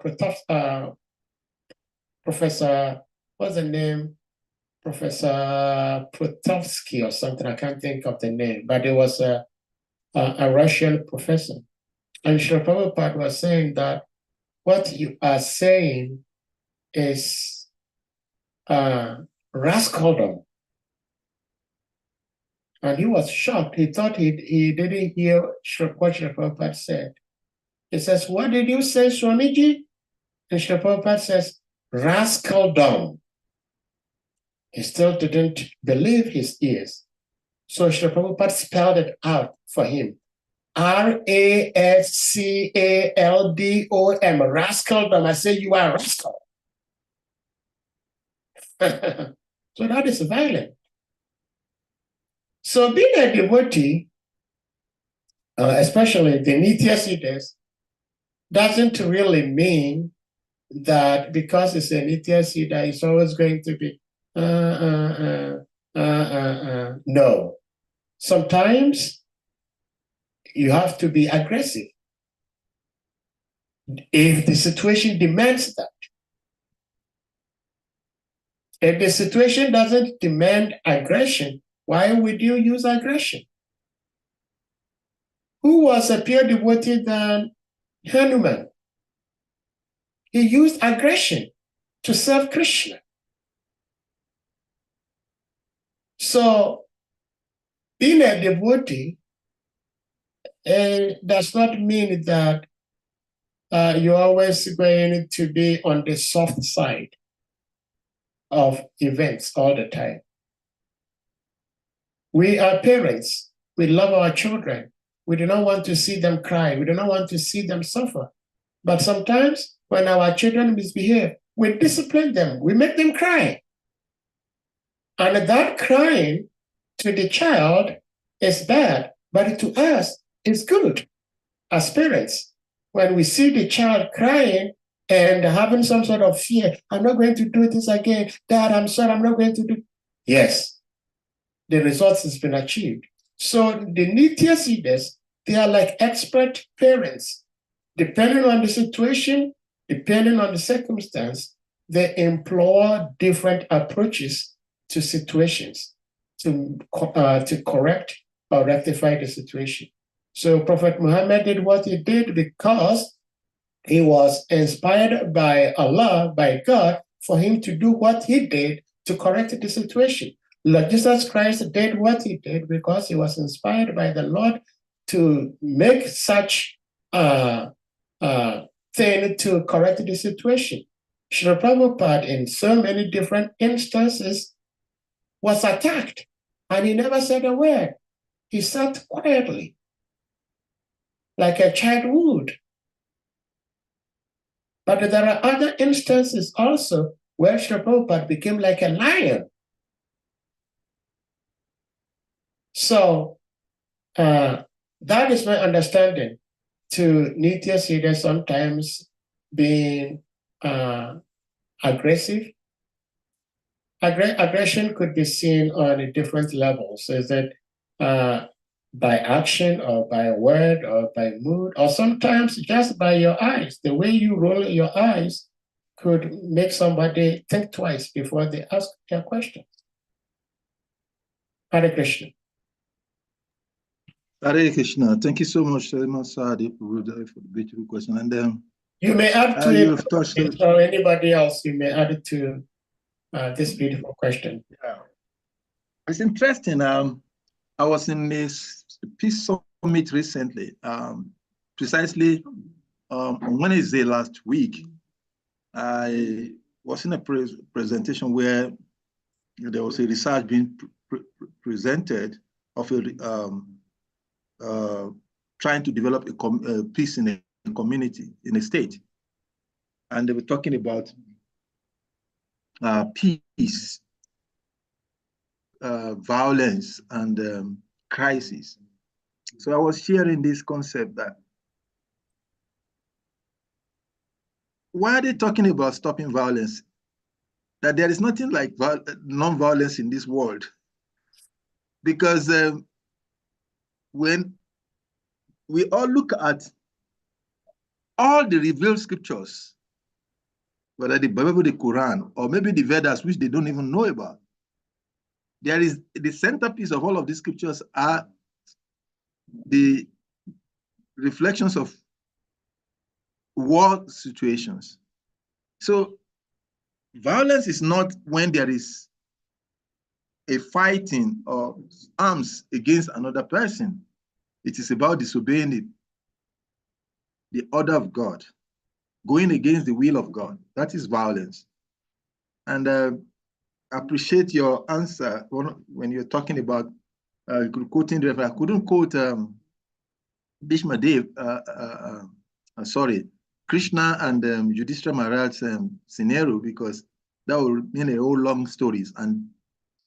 what's the name? Professor Protovsky or something, I can't think of the name, but it was a Russian professor. And Srila Prabhupada was saying that what you are saying is rascaldom. And he was shocked. He thought he didn't hear what Srila Prabhupada said. He says, what did you say, Swamiji? And Srila Prabhupada says, rascaldom. He still didn't believe his ears. So Srila Prabhupada spelled it out for him. R-A-S-C-A-L-D-O-M, rascaldom. I say, you are a rascal. So that is violent. So being a devotee, especially the Nitya Siddhas, doesn't really mean that because it's a Nitya Siddha, it's always going to be no. Sometimes you have to be aggressive if the situation demands that. If the situation doesn't demand aggression, why would you use aggression? Who was a pure devotee than Hanuman? He used aggression to serve Krishna. So being a devotee does not mean that you're always going to be on the soft side of events all the time. We are parents. We love our children. We do not want to see them cry. We do not want to see them suffer. But sometimes when our children misbehave, we discipline them. We make them cry. And that crying to the child is bad, but to us, it's good as parents. When we see the child crying and having some sort of fear, I'm not going to do this again. Dad, I'm sorry, I'm not going to do. Yes, the results has been achieved. So the Nitya Siddhas, they are like expert parents. Depending on the situation, depending on the circumstance, they employ different approaches to situations to correct or rectify the situation. So Prophet Muhammad did what he did because he was inspired by Allah, by God, for him to do what he did to correct the situation. Lord Jesus Christ did what he did because he was inspired by the Lord to make such thing to correct the situation. Srila Prabhupada, in so many different instances, was attacked, and he never said a word. He sat quietly, like a child would. But there are other instances also where Srila Prabhupada became like a lion. So that is my understanding to Nitya Siddha sometimes being aggressive. Aggression could be seen on different levels. Is it by action or by word or by mood, or sometimes just by your eyes? The way you roll your eyes could make somebody think twice before they ask their question. Hare Krishna. Hare Krishna. Thank you so much, Sahadeva, for the beautiful question. And you may add to you it, have touched or anybody else, you may add it to this beautiful question. Yeah. It's interesting. I was in this peace summit recently, precisely on Wednesday last week. I was in a presentation where there was a research being presented of trying to develop a peace in a community, in a state. And they were talking about peace, violence, and crisis. So I was sharing this concept that why are they talking about stopping violence? That there is nothing like non-violence in this world. Because when we all look at all the revealed scriptures, whether the Bible, the Quran, or maybe the Vedas, which they don't even know about, there is the centerpiece of all of these scriptures are the reflections of war situations. So violence is not when there is a fighting or arms against another person. It is about disobeying the order of God, going against the will of God. That is violence. And I appreciate your answer when you're talking about quoting the reference. I couldn't quote Bhishma Dev, sorry, Krishna and Yudhishthira Maharaj's scenario, because that would mean a whole long stories. And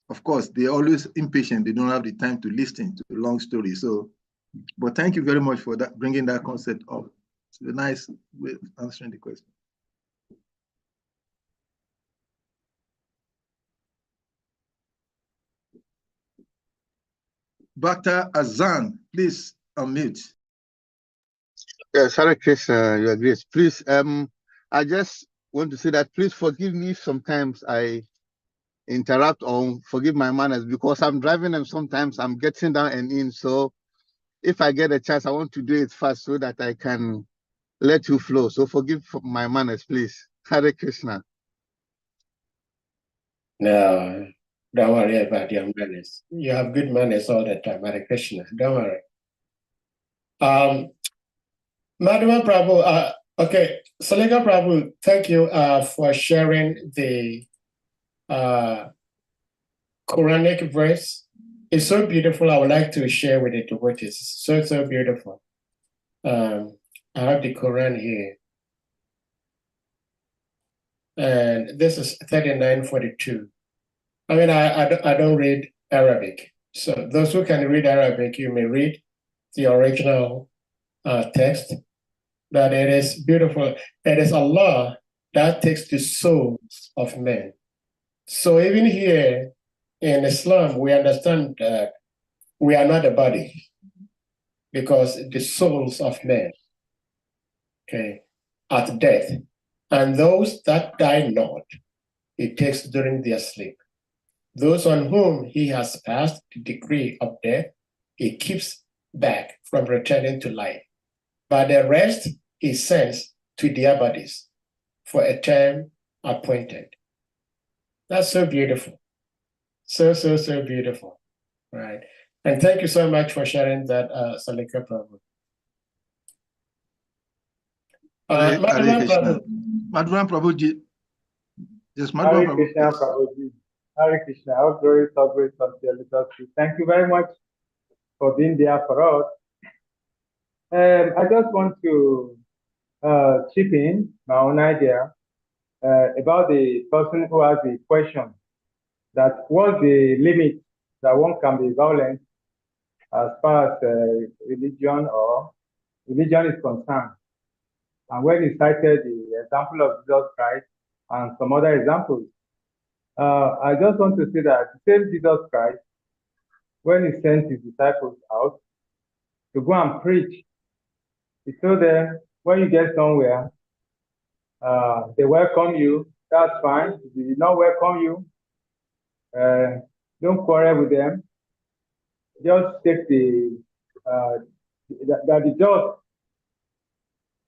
of course, they're always impatient. They don't have the time to listen to long stories. So, but thank you very much for that, bringing that concept up. It's a nice way of answering the question. Bhakta Azan, please unmute. Yes, Hare Krishna, your grace. Please, I just want to say that please forgive me if sometimes I interrupt or forgive my manners, because I'm driving and sometimes I'm getting down and in. So if I get a chance, I want to do it fast so that I can let you flow. So forgive my manners, please. Hare Krishna. No, don't worry about your manners. You have good manners all the time, Hare Krishna. Don't worry. Madhava Prabhu, okay, Salika Prabhu, thank you for sharing the Quranic verse. It's so beautiful. I would like to share with the devotees. It's so, so beautiful. I have the Quran here. And this is 3942. I mean, I don't read Arabic. So those who can read Arabic, you may read the original text, that it is beautiful. It is Allah that takes the souls of men. So even here in Islam, we understand that we are not a body, because the souls of men, okay, at death, and those that die not, he takes during their sleep. Those on whom he has passed the decree of death, he keeps back from returning to life. But the rest he sends to their bodies for a term appointed. That's so beautiful. So, so, so beautiful. Right. And thank you so much for sharing that, Salika Prabhu. Madhvan Prabhuji. Yes, Hare Madhvan Krishna, Prabhuji. Prabhuji. Hare Krishna. Our glory, always sincerely. Thank you very much for being there for us. I just want to chip in my own idea about the person who has the question that what's the limit that one can be violent as far as religion is concerned. And when he cited the example of Jesus Christ and some other examples, I just want to say that the same Jesus Christ, when he sent his disciples out to go and preach, he told them, when you get somewhere, they welcome you, that's fine. If they did not welcome you, don't quarrel with them. Just take the result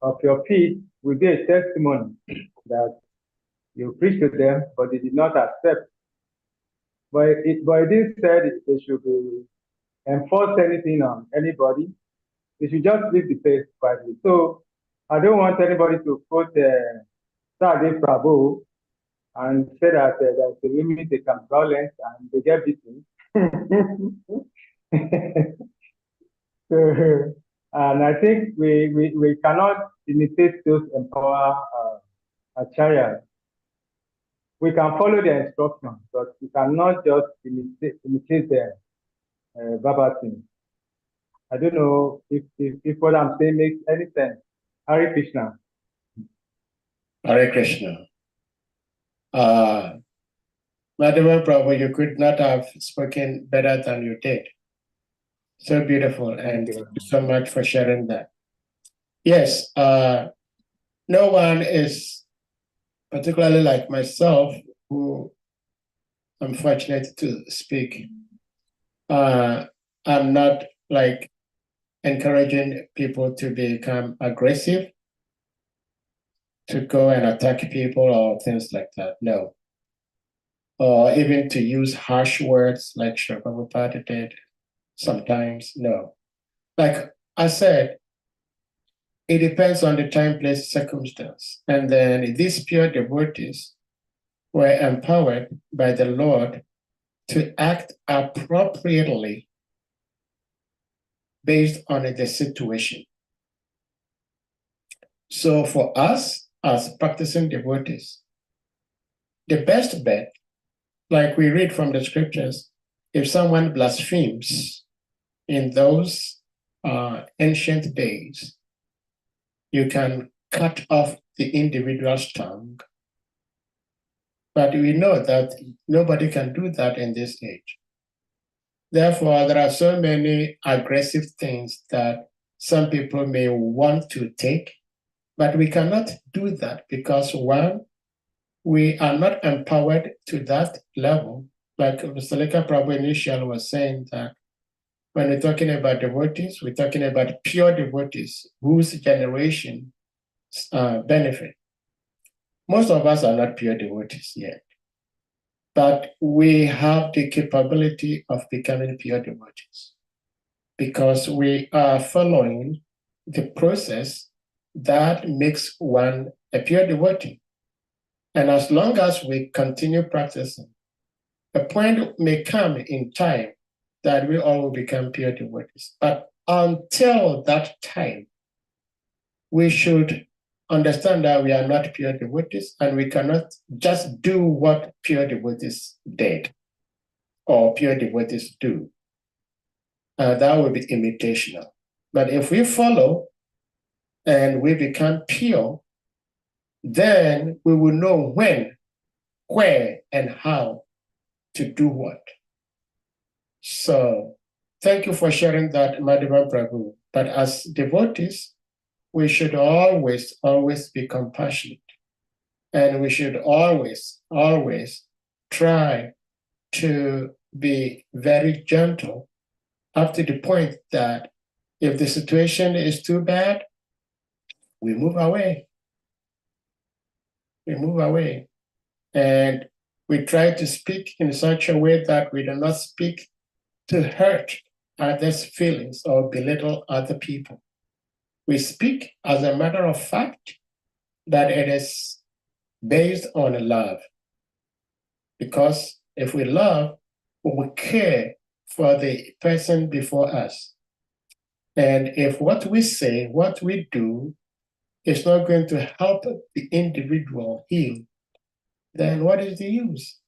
of your feet will be a testimony that you preach to them, but they did not accept. But it didn't say they should be enforce anything on anybody. They should just leave the place quietly. So I don't want anybody to quote SAHADEVA Prabhu and say that there's a limit, they can violence and they get beaten. So, and I think we cannot imitate those empower acharyas. We can follow their instructions, but we cannot just imitate them verbatim. I don't know if what I'm saying makes any sense. Hare Krishna. Hare Krishna. Madhava Prabhu, you could not have spoken better than you did. So beautiful, and thank you so much for sharing that. Yes, no one is particularly like myself, who I'm fortunate to speak. I'm not like encouraging people to become aggressive, to go and attack people or things like that, no. Or even to use harsh words like Srila Prabhupada did sometimes, no. Like I said, it depends on the time, place, circumstance. And then these pure devotees were empowered by the Lord to act appropriately based on the situation. So for us as practicing devotees, the best bet, like we read from the scriptures, if someone blasphemes in those ancient days, you can cut off the individual's tongue. But we know that nobody can do that in this age. Therefore, there are so many aggressive things that some people may want to take, but we cannot do that because, one, we are not empowered to that level. Like Mr. Prabhu initially was saying that when we're talking about devotees, we're talking about pure devotees whose generation benefit. Most of us are not pure devotees yet, but we have the capability of becoming pure devotees because we are following the process that makes one a pure devotee. And as long as we continue practicing, a point may come in time that we all will become pure devotees. But until that time, we should understand that we are not pure devotees and we cannot just do what pure devotees did or pure devotees do. That would be imitational. But if we follow and we become pure, then we will know when, where, and how to do what. So thank you for sharing that, Madhava Prabhu. But as devotees, we should always be compassionate. And we should always try to be very gentle up to the point that if the situation is too bad, we move away. We move away. And we try to speak in such a way that we do not speak to hurt others' feelings or belittle other people. We speak as a matter of fact that it is based on love. Because if we love, we will care for the person before us. And if what we say, what we do is not going to help the individual heal, then what is the use?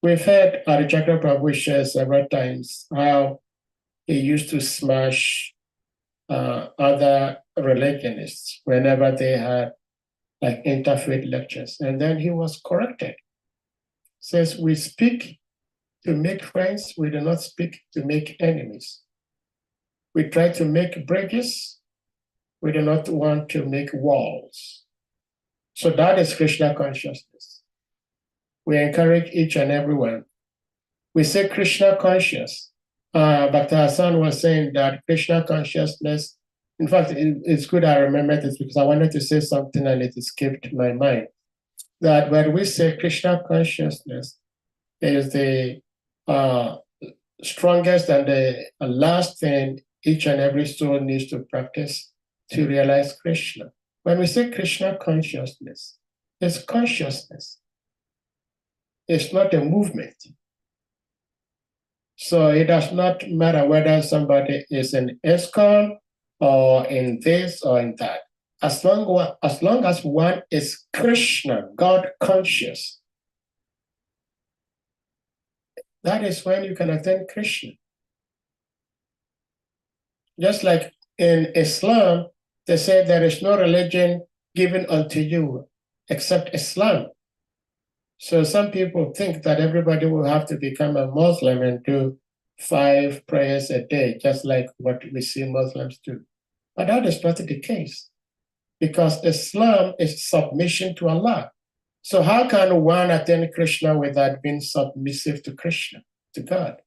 We've heard Adhijacra Prabhu share several times how he used to smash other religionists whenever they had like interfaith lectures. And then he was corrected. Says, we speak to make friends, we do not speak to make enemies. We try to make bridges, we do not want to make walls. So that is Krishna consciousness. We encourage each and everyone. We say Krishna conscious. Dr. Hassan was saying that Krishna consciousness, in fact, it's good I remember this because I wanted to say something and it escaped my mind. That when we say Krishna consciousness is the strongest and the last thing each and every soul needs to practice to realize Krishna. When we say Krishna consciousness, it's consciousness. It's not a movement. So it does not matter whether somebody is in ISKCON or in this or in that. As long as one is Krishna, God conscious, that is when you can attain Krishna. Just like in Islam, they say there is no religion given unto you except Islam. So some people think that everybody will have to become a Muslim and do 5 prayers a day, just like what we see Muslims do. But that is not the case, because Islam is submission to Allah. So how can one attain Krishna without being submissive to Krishna, to God?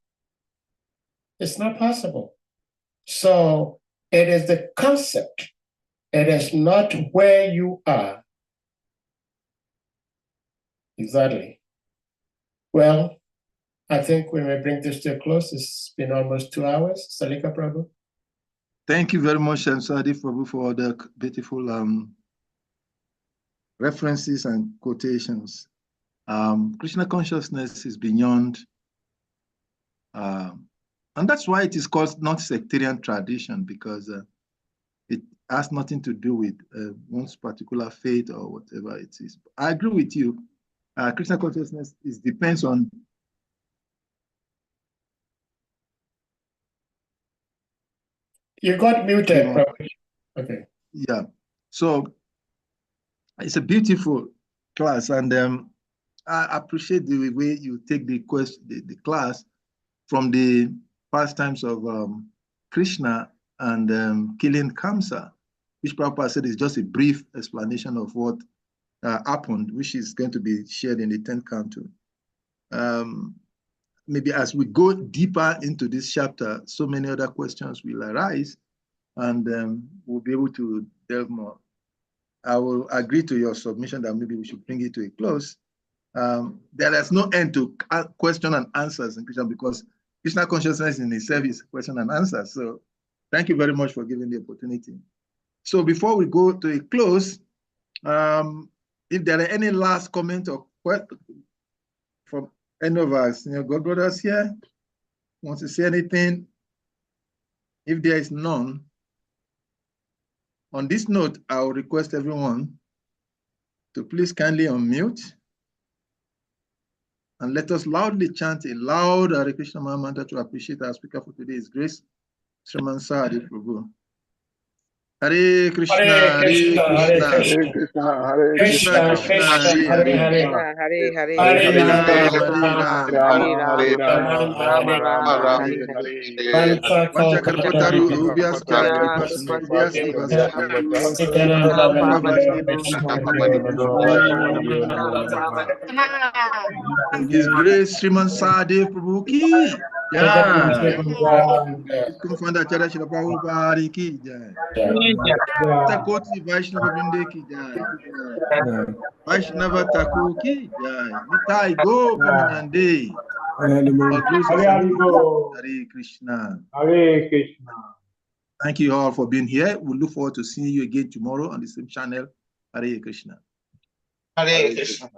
It's not possible. So it is the concept. It is not where you are. Exactly. Well, I think we may bring this to a close. It's been almost 2 hours. Salika Prabhu. Thank you very much, Sadi Prabhu, for the beautiful references and quotations. Krishna consciousness is beyond, and that's why it is called not sectarian tradition, because it has nothing to do with one's particular faith or whatever it is. I agree with you. Krishna consciousness depends on. You got muted, Prabhu. Okay. Yeah. So it's a beautiful class, and I appreciate the way you take the class from the pastimes of Krishna and killing Kamsa, which Prabhupada said is just a brief explanation of what happened, which is going to be shared in the 10th canto. Maybe as we go deeper into this chapter, so many other questions will arise, and we'll be able to delve more. I will agree to your submission that maybe we should bring it to a close. There is no end to question and answers in Krishna, because Krishna consciousness in itself is question and answer. So thank you very much for giving the opportunity. So before we go to a close, if there are any last comment or question from any of our senior God brothers here, want to say anything? If there is none, on this note, I will request everyone to please kindly unmute and let us loudly chant a loud Hare Krishna Maha Mantra to appreciate our speaker for today's grace, Sriman Sahadeva Prabhu. Hare Krishna, Hare Krishna, Hare Krishna, Krishna, Hare Hare, Hare His Grace Sriman Sahadeva Prabhu ki jai. Kumfanda Acharya Srila Prabhupada ki jai. Takoti Vaishnava Vrinde ki jai. Vaishnava Thakur ki jai. Nitai Go Kaminande. Hare Krishna. Hare Krishna. Thank you all for being here. We look forward to seeing you again tomorrow on the same channel. Hare Krishna. Hare Krishna.